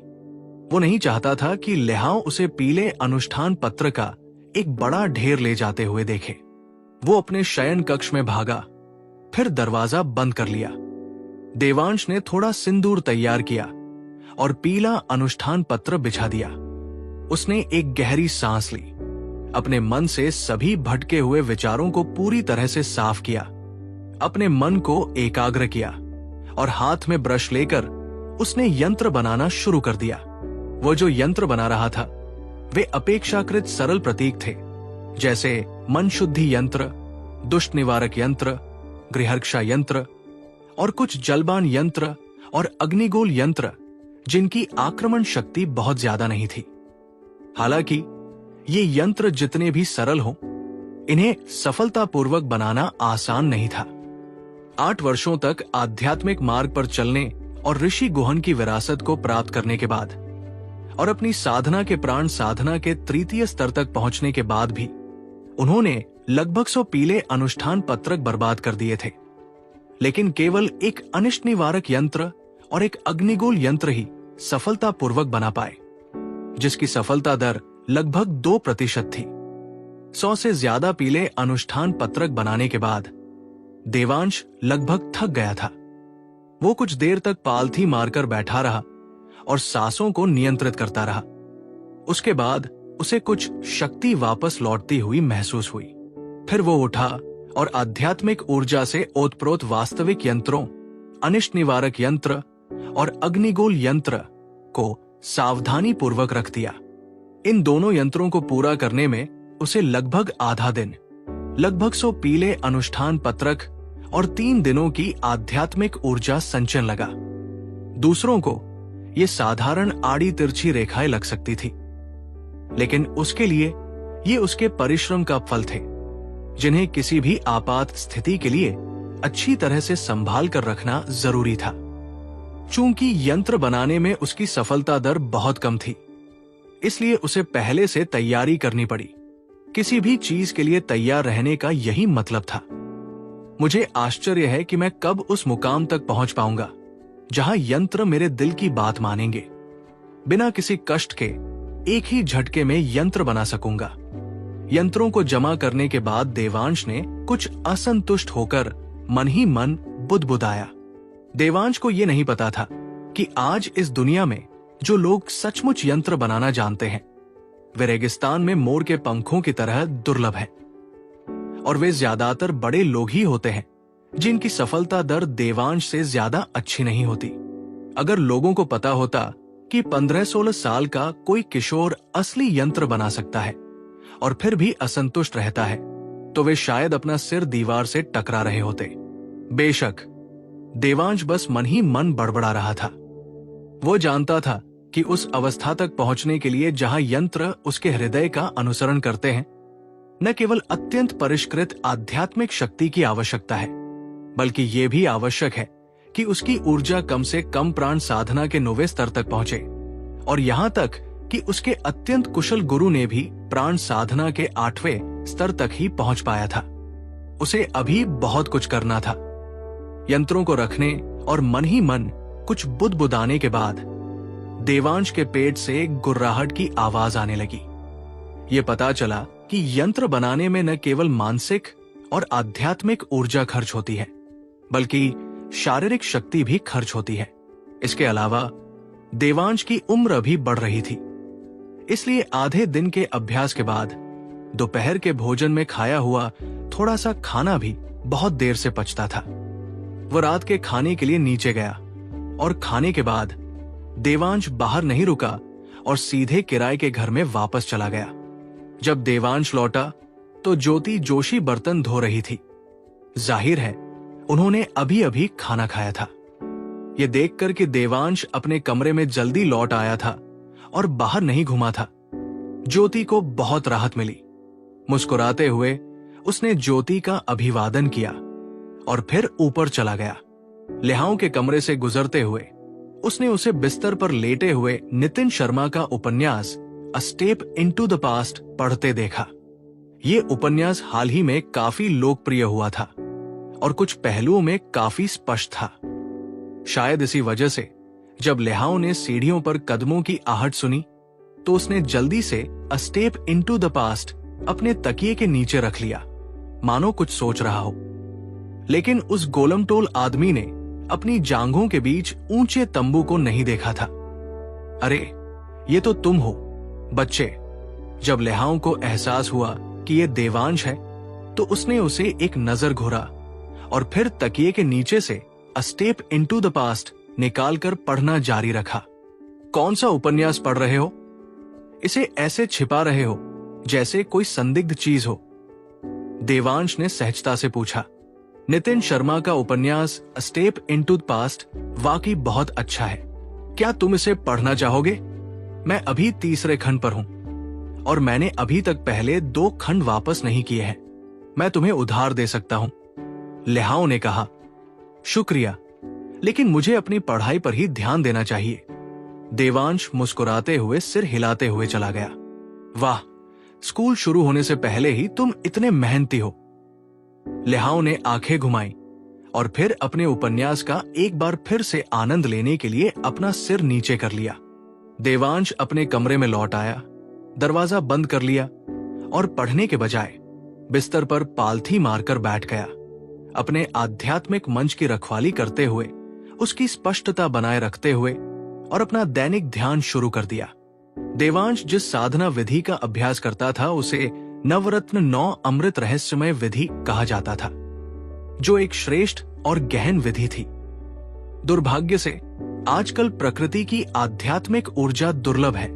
वो नहीं चाहता था कि लेहाव उसे पीले अनुष्ठान पत्र का एक बड़ा ढेर ले जाते हुए देखे। वो अपने शयन कक्ष में भागा, फिर दरवाजा बंद कर लिया। देवांश ने थोड़ा सिंदूर तैयार किया और पीला अनुष्ठान पत्र बिछा दिया। उसने एक गहरी सांस ली, अपने मन से सभी भटके हुए विचारों को पूरी तरह से साफ किया, अपने मन को एकाग्र किया और हाथ में ब्रश लेकर उसने यंत्र बनाना शुरू कर दिया। वो जो यंत्र बना रहा था वे अपेक्षाकृत सरल प्रतीक थे, जैसे मन शुद्धि यंत्र, दुष्ट निवारक यंत्र, गृहरक्षा यंत्र और कुछ जलबान यंत्र और अग्निगोल यंत्र, जिनकी आक्रमण शक्ति बहुत ज्यादा नहीं थी। हालांकि ये यंत्र जितने भी सरल हों, इन्हें सफलतापूर्वक बनाना आसान नहीं था। 8 वर्षों तक आध्यात्मिक मार्ग पर चलने और ऋषि गुहन की विरासत को प्राप्त करने के बाद और अपनी साधना के प्राण साधना के तृतीय स्तर तक पहुंचने के बाद भी उन्होंने लगभग 100 पीले अनुष्ठान पत्रक बर्बाद कर दिए थे। लेकिन केवल एक अनिष्ट निवारक यंत्र और एक अग्निगोल यंत्र ही सफलतापूर्वक बना पाए, जिसकी सफलता दर लगभग 2% थी। 100 से ज्यादा पीले अनुष्ठान पत्रक बनाने के बाद देवांश लगभग थक गया था। वो कुछ देर तक पालथी मारकर बैठा रहा और सांसों को नियंत्रित करता रहा। उसके बाद उसे कुछ शक्ति वापस लौटती हुई महसूस हुई। फिर वो उठा और आध्यात्मिक ऊर्जा से ओतप्रोत वास्तविक यंत्रों, अनिष्ट निवारक यंत्र और अग्निगोल यंत्र को सावधानी पूर्वक रख दिया। इन दोनों यंत्रों को पूरा करने में उसे लगभग आधा दिन, लगभग 100 पीले अनुष्ठान पत्रक और 3 दिनों की आध्यात्मिक ऊर्जा संचयन लगा। दूसरों को ये साधारण आड़ी तिरछी रेखाएं लग सकती थी, लेकिन उसके लिए ये उसके परिश्रम का फल थे, जिन्हें किसी भी आपात स्थिति के लिए अच्छी तरह से संभाल कर रखना जरूरी था। चूंकि यंत्र बनाने में उसकी सफलता दर बहुत कम थी, इसलिए उसे पहले से तैयारी करनी पड़ी। किसी भी चीज के लिए तैयार रहने का यही मतलब था। मुझे आश्चर्य है कि मैं कब उस मुकाम तक पहुंच पाऊंगा जहां यंत्र मेरे दिल की बात मानेंगे। बिना किसी कष्ट के एक ही झटके में यंत्र बना सकूंगा। यंत्रों को जमा करने के बाद देवांश ने कुछ असंतुष्ट होकर मन ही मन बुदबुदाया। देवांश को यह नहीं पता था कि आज इस दुनिया में जो लोग सचमुच यंत्र बनाना जानते हैं, वे रेगिस्तान में मोर के पंखों की तरह दुर्लभ हैं। और वे ज्यादातर बड़े लोग ही होते हैं जिनकी सफलता दर देवांश से ज्यादा अच्छी नहीं होती। अगर लोगों को पता होता कि 15-16 साल का कोई किशोर असली यंत्र बना सकता है और फिर भी असंतुष्ट रहता है, तो वे शायद अपना सिर दीवार से टकरा रहे होते। बेशक देवांश बस मन ही मन बड़बड़ा रहा था। वो जानता था कि उस अवस्था तक पहुंचने के लिए जहां यंत्र उसके हृदय का अनुसरण करते हैं, न केवल अत्यंत परिष्कृत आध्यात्मिक शक्ति की आवश्यकता है, बल्कि ये भी आवश्यक है कि उसकी ऊर्जा कम से कम प्राण साधना के 9वें स्तर तक पहुंचे। और यहां तक कि उसके अत्यंत कुशल गुरु ने भी प्राण साधना के 8वें स्तर तक ही पहुंच पाया था। उसे अभी बहुत कुछ करना था। यंत्रों को रखने और मन ही मन कुछ बुदबुदाने के बाद देवांश के पेट से गुर्राहट की आवाज आने लगी। ये पता चला कि यंत्र बनाने में न केवल मानसिक और आध्यात्मिक ऊर्जा खर्च होती है, बल्कि शारीरिक शक्ति भी खर्च होती है। इसके अलावा देवांश की उम्र भी बढ़ रही थी, इसलिए आधे दिन के अभ्यास के बाद दोपहर के भोजन में खाया हुआ थोड़ा सा खाना भी बहुत देर से पचता था। वो रात के खाने के लिए नीचे गया और खाने के बाद देवांश बाहर नहीं रुका और सीधे किराए के घर में वापस चला गया। जब देवांश लौटा तो ज्योति जोशी बर्तन धो रही थी। जाहिर है उन्होंने अभी अभी खाना खाया था। ये देखकर कि देवांश अपने कमरे में जल्दी लौट आया था और बाहर नहीं घुमा था, ज्योति को बहुत राहत मिली। मुस्कुराते हुए उसने ज्योति का अभिवादन किया और फिर ऊपर चला गया। लेहाओं के कमरे से गुजरते हुए उसने उसे बिस्तर पर लेटे हुए नितिन शर्मा का उपन्यास a step into the past पढ़ते देखा। ये उपन्यास हाल ही में काफी लोकप्रिय हुआ था और कुछ पहलुओं में काफी स्पष्ट था। शायद इसी वजह से जब लेहाओं ने सीढ़ियों पर कदमों की आहट सुनी तो उसने जल्दी से a step into the past अपने तकिए के नीचे रख लिया, मानो कुछ सोच रहा हो। लेकिन उस गोलमटोल आदमी ने अपनी जांघों के बीच ऊंचे तंबू को नहीं देखा था। अरे ये तो तुम हो बच्चे। जब लेहाओं को एहसास हुआ कि ये देवांश है तो उसने उसे एक नजर घूरा और फिर तकिए के नीचे से a step into the past निकालकर पढ़ना जारी रखा। कौन सा उपन्यास पढ़ रहे हो? इसे ऐसे छिपा रहे हो जैसे कोई संदिग्ध चीज हो, देवांश ने सहजता से पूछा। नितिन शर्मा का उपन्यास a step into the past वाकई बहुत अच्छा है। क्या तुम इसे पढ़ना चाहोगे? मैं अभी तीसरे खंड पर हूं और मैंने अभी तक पहले 2 खंड वापस नहीं किए हैं। मैं तुम्हें उधार दे सकता हूं, लेहाओं ने कहा। शुक्रिया, लेकिन मुझे अपनी पढ़ाई पर ही ध्यान देना चाहिए। देवांश मुस्कुराते हुए सिर हिलाते हुए चला गया। वाह, स्कूल शुरू होने से पहले ही तुम इतने मेहनती हो। लेहाओं ने आंखें घुमाई और फिर अपने उपन्यास का एक बार फिर से आनंद लेने के लिए अपना सिर नीचे कर लिया। देवांश अपने कमरे में लौट आया, दरवाजा बंद कर लिया और पढ़ने के बजाय बिस्तर पर पालथी मारकर बैठ गया, अपने आध्यात्मिक मंच की रखवाली करते हुए, उसकी स्पष्टता बनाए रखते हुए और अपना दैनिक ध्यान शुरू कर दिया। देवांश जिस साधना विधि का अभ्यास करता था उसे नवरत्न 9 अमृत रहस्यमय विधि कहा जाता था, जो एक श्रेष्ठ और गहन विधि थी। दुर्भाग्य से आजकल प्रकृति की आध्यात्मिक ऊर्जा दुर्लभ है।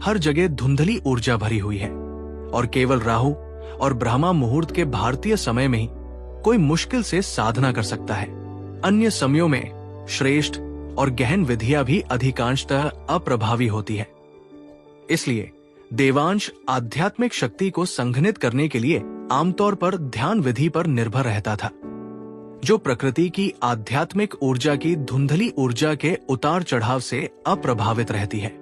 हर जगह धुंधली ऊर्जा भरी हुई है और केवल राहु और ब्रह्मा मुहूर्त के भारतीय समय में ही कोई मुश्किल से साधना कर सकता है। अन्य समयों में श्रेष्ठ और गहन विधियां भी अधिकांशतः अप्रभावी होती है। इसलिए देवांश आध्यात्मिक शक्ति को संघनित करने के लिए आमतौर पर ध्यान विधि पर निर्भर रहता था, जो प्रकृति की आध्यात्मिक ऊर्जा की धुंधली ऊर्जा के उतार चढ़ाव से अप्रभावित रहती है।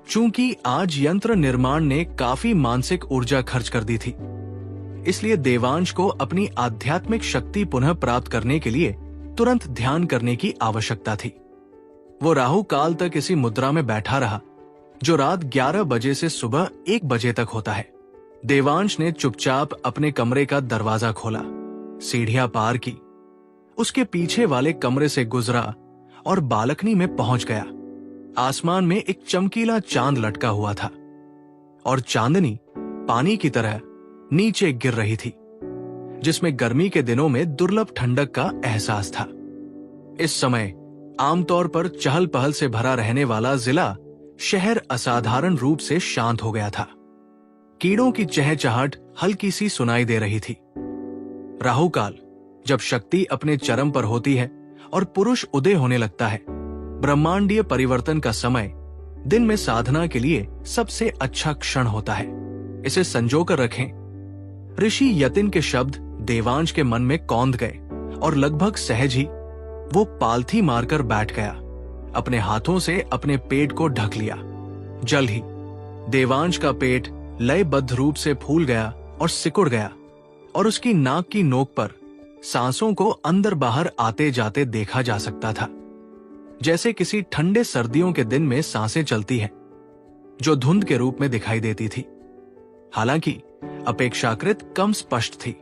चूंकि आज यंत्र निर्माण ने काफी मानसिक ऊर्जा खर्च कर दी थी, इसलिए देवांश को अपनी आध्यात्मिक शक्ति पुनः प्राप्त करने के लिए तुरंत ध्यान करने की आवश्यकता थी। वो राहु काल तक इसी मुद्रा में बैठा रहा, जो रात 11 बजे से सुबह 1 बजे तक होता है। देवांश ने चुपचाप अपने कमरे का दरवाजा खोला, सीढ़ियां पार की, उसके पीछे वाले कमरे से गुजरा और बालकनी में पहुंच गया। आसमान में एक चमकीला चांद लटका हुआ था और चांदनी पानी की तरह नीचे गिर रही थी, जिसमें गर्मी के दिनों में दुर्लभ ठंडक का एहसास था। इस समय आमतौर पर चहल पहल से भरा रहने वाला जिला शहर असाधारण रूप से शांत हो गया था। कीड़ों की चहचहाट हल्की सी सुनाई दे रही थी। राहुकाल, जब शक्ति अपने चरम पर होती है और पुरुष उदय होने लगता है, ब्रह्मांडीय परिवर्तन का समय, दिन में साधना के लिए सबसे अच्छा क्षण होता है। इसे संजोकर रखें। ऋषि यतिन के शब्द देवांश के मन में कौंध गए और लगभग सहज ही वो पालथी मारकर बैठ गया, अपने हाथों से अपने पेट को ढक लिया। जल्द ही देवांश का पेट लयबद्ध रूप से फूल गया और सिकुड़ गया और उसकी नाक की नोक पर सांसों को अंदर बाहर आते जाते देखा जा सकता था, जैसे किसी ठंडे सर्दियों के दिन में सांसें चलती हैं, जो धुंध के रूप में दिखाई देती थी, हालांकि अपेक्षाकृत कम स्पष्ट थी।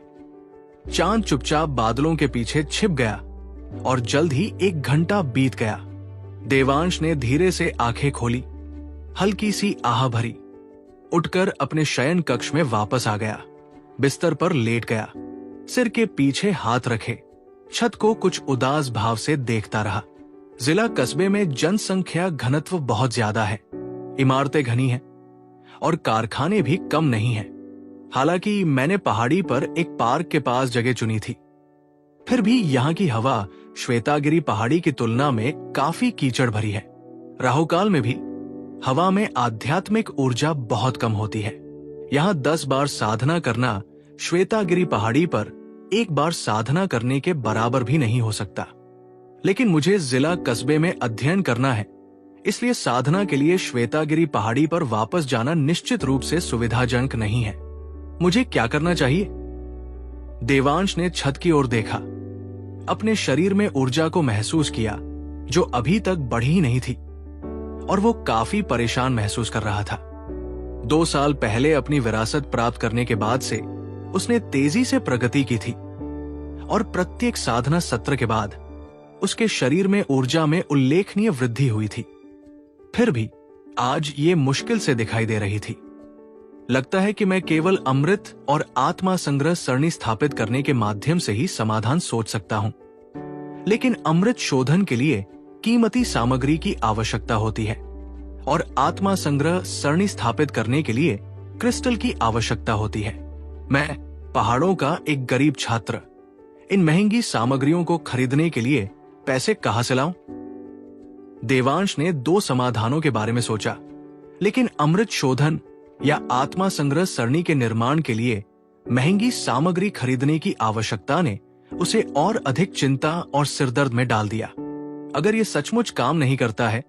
चांद चुपचाप बादलों के पीछे छिप गया और जल्द ही 1 घंटा बीत गया। देवांश ने धीरे से आंखें खोली, हल्की सी आह भरी, उठकर अपने शयन कक्ष में वापस आ गया। बिस्तर पर लेट गया, सिर के पीछे हाथ रखे छत को कुछ उदास भाव से देखता रहा। जिला कस्बे में जनसंख्या घनत्व बहुत ज्यादा है, इमारतें घनी हैं और कारखाने भी कम नहीं हैं। हालांकि मैंने पहाड़ी पर एक पार्क के पास जगह चुनी थी, फिर भी यहाँ की हवा श्वेतागिरी पहाड़ी की तुलना में काफी कीचड़ भरी है। राहुकाल में भी हवा में आध्यात्मिक ऊर्जा बहुत कम होती है। यहाँ 10 बार साधना करना श्वेतागिरी पहाड़ी पर एक बार साधना करने के बराबर भी नहीं हो सकता। लेकिन मुझे जिला कस्बे में अध्ययन करना है, इसलिए साधना के लिए श्वेतागिरी पहाड़ी पर वापस जाना निश्चित रूप से सुविधाजनक नहीं है। मुझे क्या करना चाहिए? देवांश ने छत की ओर देखा, अपने शरीर में ऊर्जा को महसूस किया जो अभी तक बढ़ी ही नहीं थी, और वो काफी परेशान महसूस कर रहा था। 2 साल पहले अपनी विरासत प्राप्त करने के बाद से उसने तेजी से प्रगति की थी, और प्रत्येक साधना सत्र के बाद उसके शरीर में ऊर्जा में उल्लेखनीय वृद्धि हुई थी। फिर भी आज ये मुश्किल से दिखाई दे रही थी। लगता है कि मैं केवल अमृत और आत्मा संग्रह सरणी स्थापित करने के माध्यम से ही समाधान सोच सकता हूं। लेकिन अमृत शोधन के लिए कीमती सामग्री की आवश्यकता होती है, और आत्मा संग्रह सरणी स्थापित करने के लिए क्रिस्टल की आवश्यकता होती है। मैं पहाड़ों का एक गरीब छात्र इन महंगी सामग्रियों को खरीदने के लिए पैसे कहां से लाऊं? देवांश ने 2 समाधानों के बारे में सोचा, लेकिन अमृत शोधन या आत्मा संग्रह सरणी के निर्माण के लिए महंगी सामग्री खरीदने की आवश्यकता ने उसे और अधिक चिंता और सिरदर्द में डाल दिया। अगर ये सचमुच काम नहीं करता है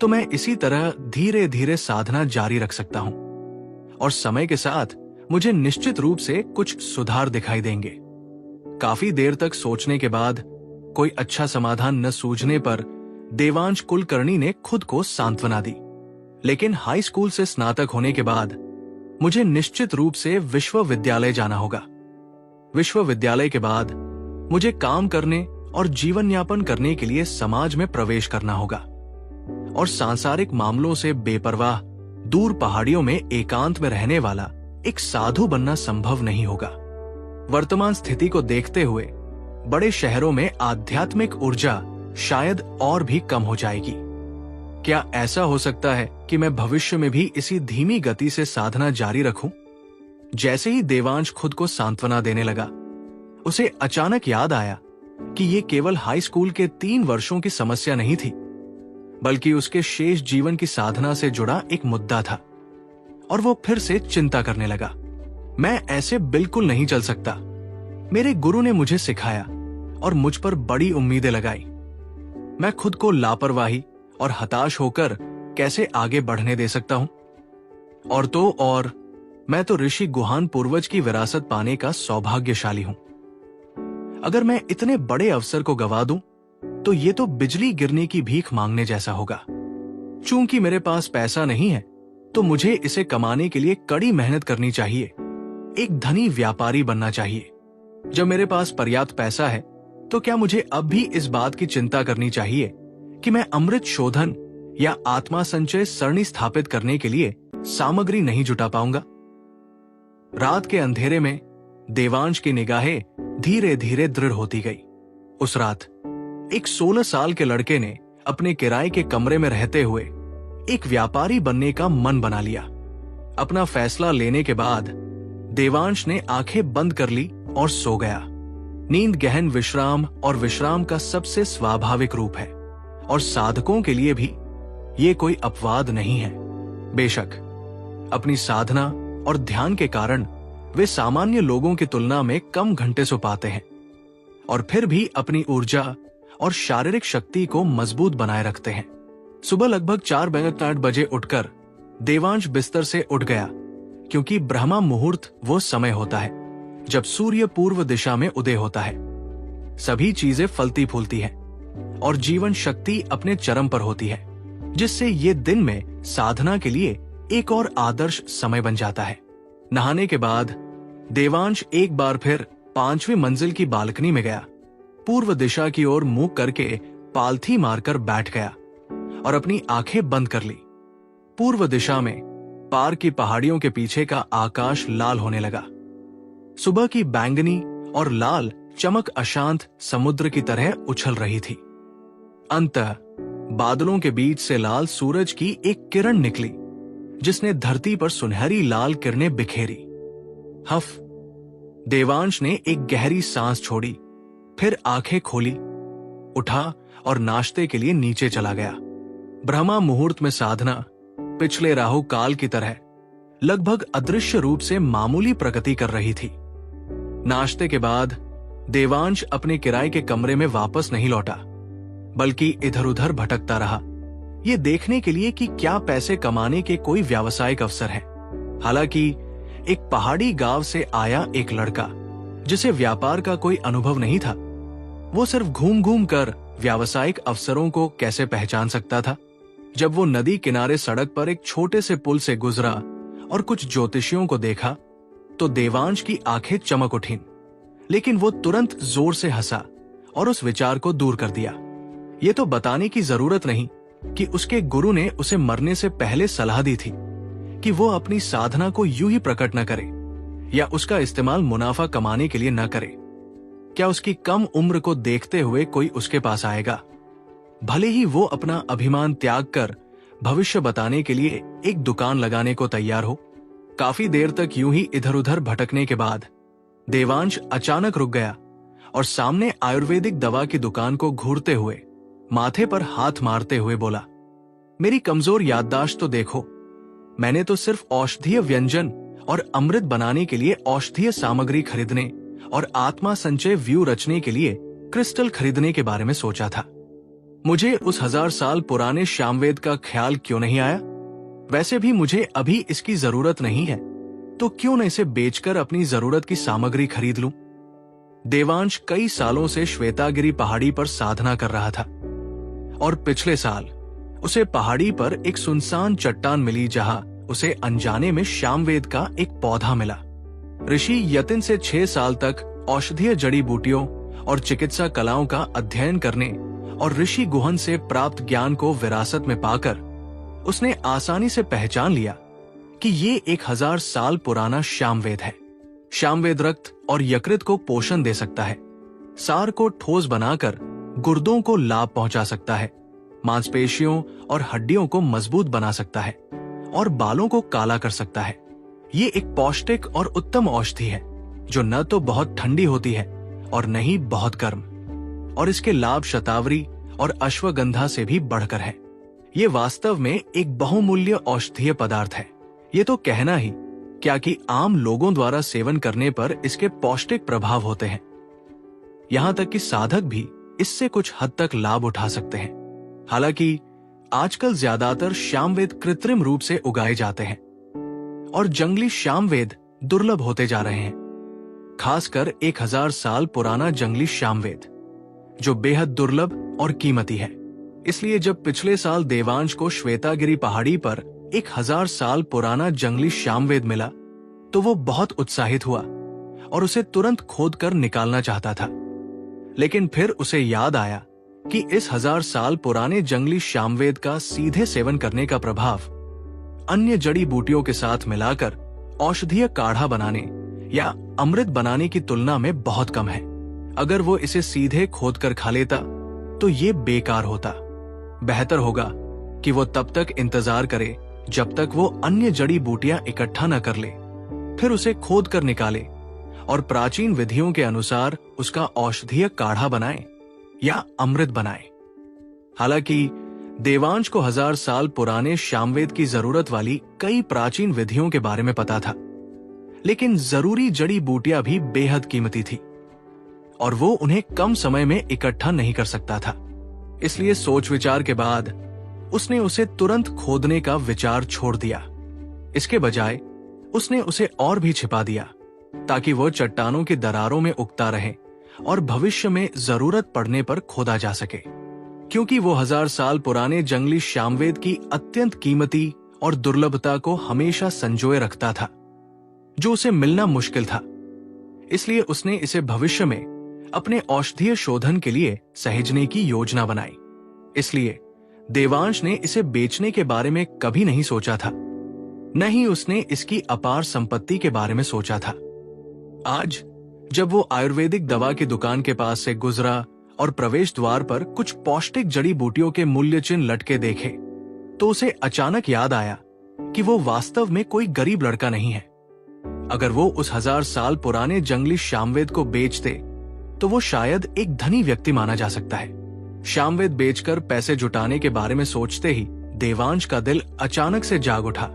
तो मैं इसी तरह धीरे धीरे साधना जारी रख सकता हूं, और समय के साथ मुझे निश्चित रूप से कुछ सुधार दिखाई देंगे। काफी देर तक सोचने के बाद कोई अच्छा समाधान न सूझने पर देवांश कुलकर्णी ने खुद को सांत्वना दी। लेकिन हाई स्कूल से स्नातक होने के बाद मुझे निश्चित रूप से विश्वविद्यालय जाना होगा। विश्वविद्यालय के बाद मुझे काम करने और जीवन यापन करने के लिए समाज में प्रवेश करना होगा, और सांसारिक मामलों से बेपरवाह दूर पहाड़ियों में एकांत में रहने वाला एक साधु बनना संभव नहीं होगा। वर्तमान स्थिति को देखते हुए बड़े शहरों में आध्यात्मिक ऊर्जा शायद और भी कम हो जाएगी। क्या ऐसा हो सकता है कि मैं भविष्य में भी इसी धीमी गति से साधना जारी रखूं? जैसे ही देवांश खुद को सांत्वना देने लगा, उसे अचानक याद आया कि ये केवल हाई स्कूल के 3 वर्षों की समस्या नहीं थी, बल्कि उसके शेष जीवन की साधना से जुड़ा एक मुद्दा था। और वो फिर से चिंता करने लगा। मैं ऐसे बिल्कुल नहीं चल सकता। मेरे गुरु ने मुझे सिखाया और मुझ पर बड़ी उम्मीदें लगाई। मैं खुद को लापरवाही और हताश होकर कैसे आगे बढ़ने दे सकता हूं? और मैं तो ऋषि गुहान पूर्वज की विरासत पाने का सौभाग्यशाली हूं। अगर मैं इतने बड़े अवसर को गवा दूं, तो ये तो बिजली गिरने की भीख मांगने जैसा होगा। चूंकि मेरे पास पैसा नहीं है, तो मुझे इसे कमाने के लिए कड़ी मेहनत करनी चाहिए, एक धनी व्यापारी बनना चाहिए। जब मेरे पास पर्याप्त पैसा है, तो क्या मुझे अब भी इस बात की चिंता करनी चाहिए कि मैं अमृत शोधन या आत्मा संचय सरणी स्थापित करने के लिए सामग्री नहीं जुटा पाऊंगा? रात के अंधेरे में देवांश की निगाहें धीरे धीरे दृढ़ होती गई। उस रात एक 16 साल के लड़के ने अपने किराए के कमरे में रहते हुए एक व्यापारी बनने का मन बना लिया। अपना फैसला लेने के बाद देवांश ने आंखें बंद कर ली और सो गया। नींद गहन विश्राम और विश्राम का सबसे स्वाभाविक रूप है, और साधकों के लिए भी ये कोई अपवाद नहीं है। बेशक अपनी साधना और ध्यान के कारण वे सामान्य लोगों की तुलना में कम घंटे सो पाते हैं, और फिर भी अपनी ऊर्जा और शारीरिक शक्ति को मजबूत बनाए रखते हैं। सुबह लगभग 4:08 बजे उठकर देवांश बिस्तर से उठ गया, क्योंकि ब्रह्मा मुहूर्त वो समय होता है जब सूर्य पूर्व दिशा में उदय होता है। सभी चीजें फलती फूलती हैं और जीवन शक्ति अपने चरम पर होती है, जिससे ये दिन में साधना के लिए एक और आदर्श समय बन जाता है। नहाने के बाद देवांश एक बार फिर 5वीं मंजिल की बालकनी में गया, पूर्व दिशा की ओर मुंह करके पालथी मारकर बैठ गया और अपनी आंखें बंद कर ली। पूर्व दिशा में पार की पहाड़ियों के पीछे का आकाश लाल होने लगा। सुबह की बैंगनी और लाल चमक अशांत समुद्र की तरह उछल रही थी। अंततः बादलों के बीच से लाल सूरज की एक किरण निकली, जिसने धरती पर सुनहरी लाल किरणें बिखेरी। हफ, देवांश ने एक गहरी सांस छोड़ी, फिर आंखें खोली, उठा और नाश्ते के लिए नीचे चला गया। ब्रह्मा मुहूर्त में साधना पिछले राहु काल की तरह लगभग अदृश्य रूप से मामूली प्रगति कर रही थी। नाश्ते के बाद देवांश अपने किराए के कमरे में वापस नहीं लौटा, बल्कि इधर उधर भटकता रहा, ये देखने के लिए कि क्या पैसे कमाने के कोई व्यावसायिक अवसर हैं। हालांकि एक पहाड़ी गांव से आया एक लड़का, जिसे व्यापार का कोई अनुभव नहीं था, वो सिर्फ घूम घूम कर व्यावसायिक अवसरों को कैसे पहचान सकता था। जब वो नदी किनारे सड़क पर एक छोटे से पुल से गुजरा और कुछ ज्योतिषियों को देखा, तो देवांश की आंखें चमक उठीं, लेकिन वो तुरंत जोर से हंसा और उस विचार को दूर कर दिया। ये तो बताने की जरूरत नहीं कि उसके गुरु ने उसे मरने से पहले सलाह दी थी कि वो अपनी साधना को यूं ही प्रकट न करे या उसका इस्तेमाल मुनाफा कमाने के लिए न करे। क्या उसकी कम उम्र को देखते हुए कोई उसके पास आएगा, भले ही वो अपना अभिमान त्याग कर भविष्य बताने के लिए एक दुकान लगाने को तैयार हो। काफी देर तक यूं ही इधर उधर भटकने के बाद देवांश अचानक रुक गया और सामने आयुर्वेदिक दवा की दुकान को घूरते हुए माथे पर हाथ मारते हुए बोला, मेरी कमजोर याददाश्त तो देखो, मैंने तो सिर्फ औषधीय व्यंजन और अमृत बनाने के लिए औषधीय सामग्री खरीदने और आत्मा संचय व्यू रचने के लिए क्रिस्टल खरीदने के बारे में सोचा था। मुझे उस 1000 साल पुराने श्यामवेद का ख्याल क्यों नहीं आया? वैसे भी मुझे अभी इसकी जरूरत नहीं है, तो क्यों न इसे बेचकर अपनी जरूरत की सामग्री खरीद लूं? देवांश कई सालों से श्वेतागिरी पहाड़ी पर साधना कर रहा था और पिछले साल उसे पहाड़ी पर एक सुनसान चट्टान मिली, जहां उसे अनजाने में श्यामवेद का एक पौधा मिला। ऋषि यतिन से 6 साल तक औषधीय जड़ी बूटियों और चिकित्सा कलाओं का अध्ययन करने और ऋषि गुहन से प्राप्त ज्ञान को विरासत में पाकर उसने आसानी से पहचान लिया कि ये 1000 साल पुराना श्यामवेद है। श्यामवेद रक्त और यकृत को पोषण दे सकता है, सार को ठोस बनाकर गुर्दों को लाभ पहुंचा सकता है, मांसपेशियों और हड्डियों को मजबूत बना सकता है और बालों को काला कर सकता है। ये एक पौष्टिक और उत्तम औषधि है जो न तो बहुत ठंडी होती है और न ही बहुत गर्म, और इसके लाभ शतावरी और अश्वगंधा से भी बढ़कर है। ये वास्तव में एक बहुमूल्य औषधीय पदार्थ है। ये तो कहना ही क्या कि आम लोगों द्वारा सेवन करने पर इसके पौष्टिक प्रभाव होते हैं। यहाँ तक कि साधक भी इससे कुछ हद तक लाभ उठा सकते हैं। हालांकि आजकल ज्यादातर श्यामवेद कृत्रिम रूप से उगाए जाते हैं और जंगली श्यामवेद दुर्लभ होते जा रहे हैं, खासकर 1000 साल पुराना जंगली श्यामवेद, जो बेहद दुर्लभ और कीमती है। इसलिए जब पिछले साल देवांश को श्वेतागिरी पहाड़ी पर 1000 साल पुराना जंगली श्यामवेद मिला, तो वो बहुत उत्साहित हुआ और उसे तुरंत खोद कर निकालना चाहता था। लेकिन फिर उसे याद आया कि इस 1000 साल पुराने जंगली श्यामवेद का सीधे सेवन करने का प्रभाव अन्य जड़ी बूटियों के साथ मिलाकर औषधीय काढ़ा बनाने या अमृत बनाने की तुलना में बहुत कम है। अगर वो इसे सीधे खोद कर खा लेता तो ये बेकार होता। बेहतर होगा कि वो तब तक इंतजार करे जब तक वो अन्य जड़ी बूटियां इकट्ठा न कर ले, फिर उसे खोद कर निकाले और प्राचीन विधियों के अनुसार उसका औषधीय काढ़ा बनाए या अमृत बनाए। हालांकि देवांश को 1000 साल पुराने श्यामवेद की जरूरत वाली कई प्राचीन विधियों के बारे में पता था, लेकिन जरूरी जड़ी बूटियां भी बेहद कीमती थी और वो उन्हें कम समय में इकट्ठा नहीं कर सकता था। इसलिए सोच विचार के बाद उसने उसे तुरंत खोदने का विचार छोड़ दिया। इसके बजाय उसने उसे और भी छिपा दिया ताकि वो चट्टानों की दरारों में उगता रहे और भविष्य में जरूरत पड़ने पर खोदा जा सके। क्योंकि वो 1000 साल पुराने जंगली श्यामवेद की अत्यंत कीमती और दुर्लभता को हमेशा संजोए रखता था, जो उसे मिलना मुश्किल था। इसलिए उसने इसे भविष्य में अपने औषधीय शोधन के लिए सहेजने की योजना बनाई। इसलिए देवांश ने इसे बेचने के बारे में कभी नहीं सोचा था, न ही उसने इसकी अपार संपत्ति के बारे में सोचा था। आज जब वो आयुर्वेदिक दवा की दुकान के पास से गुजरा और प्रवेश द्वार पर कुछ पौष्टिक जड़ी बूटियों के मूल्य चिन्ह लटके देखे, तो उसे अचानक याद आया कि वो वास्तव में कोई गरीब लड़का नहीं है। अगर वो उस 1000 साल पुराने जंगली श्यामवेद को बेचते तो वो शायद एक धनी व्यक्ति माना जा सकता है। श्यामवेद बेचकर पैसे जुटाने के बारे में सोचते ही देवांश का दिल अचानक से जाग उठा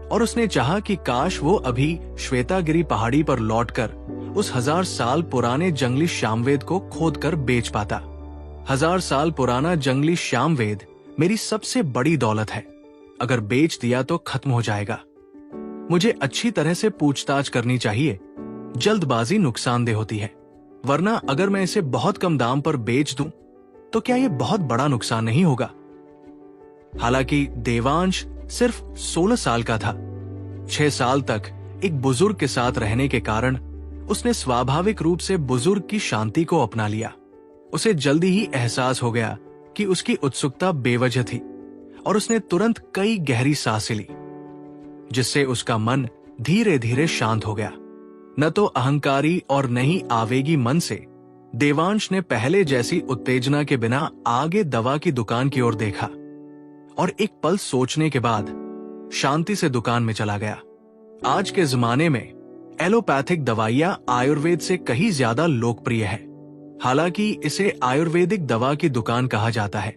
और उसने चाहा कि काश वो अभी श्वेतागिरी पहाड़ी पर लौटकर उस 1000 साल पुराने जंगली श्यामवेद को खोद कर बेच पाता। 1000 साल पुराना जंगली श्यामवेद मेरी सबसे बड़ी दौलत है। अगर बेच दिया तो खत्म हो जाएगा। मुझे अच्छी तरह से पूछताछ करनी चाहिए। जल्दबाजी नुकसानदेह होती है, वरना अगर मैं इसे बहुत कम दाम पर बेच दूं तो क्या यह बहुत बड़ा नुकसान नहीं होगा? हालांकि देवांश सिर्फ 16 साल का था। 6 साल तक एक बुजुर्ग के साथ रहने के कारण उसने स्वाभाविक रूप से बुजुर्ग की शांति को अपना लिया। उसे जल्दी ही एहसास हो गया कि उसकी उत्सुकता बेवजह थी और उसने तुरंत कई गहरी सांसें ली, जिससे उसका मन धीरे धीरे शांत हो गया। न तो अहंकारी और न ही आवेगी मन से देवांश ने पहले जैसी उत्तेजना के बिना आगे दवा की दुकान की ओर देखा और एक पल सोचने के बाद शांति से दुकान में चला गया। आज के जमाने में एलोपैथिक दवाइयां आयुर्वेद से कहीं ज्यादा लोकप्रिय है। हालांकि इसे आयुर्वेदिक दवा की दुकान कहा जाता है,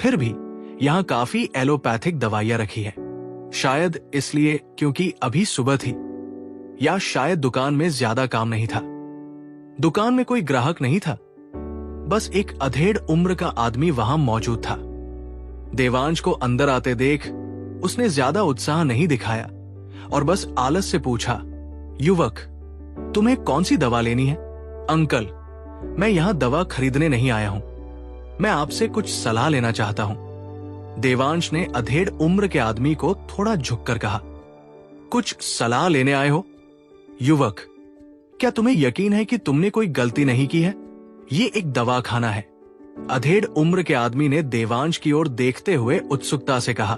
फिर भी यहाँ काफी एलोपैथिक दवाइयां रखी है। शायद इसलिए क्योंकि अभी सुबह थी, या शायद दुकान में ज्यादा काम नहीं था। दुकान में कोई ग्राहक नहीं था, बस एक अधेड़ उम्र का आदमी वहां मौजूद था। देवांश को अंदर आते देख उसने ज्यादा उत्साह नहीं दिखाया और बस आलस से पूछा, युवक, तुम्हें कौन सी दवा लेनी है? अंकल, मैं यहां दवा खरीदने नहीं आया हूं, मैं आपसे कुछ सलाह लेना चाहता हूं। देवांश ने अधेड़ उम्र के आदमी को थोड़ा झुककर कहा। कुछ सलाह लेने आए हो? युवक, क्या तुम्हें यकीन है कि तुमने कोई गलती नहीं की है? ये एक दवाखाना है। अधेड़ उम्र के आदमी ने देवांश की ओर देखते हुए उत्सुकता से कहा।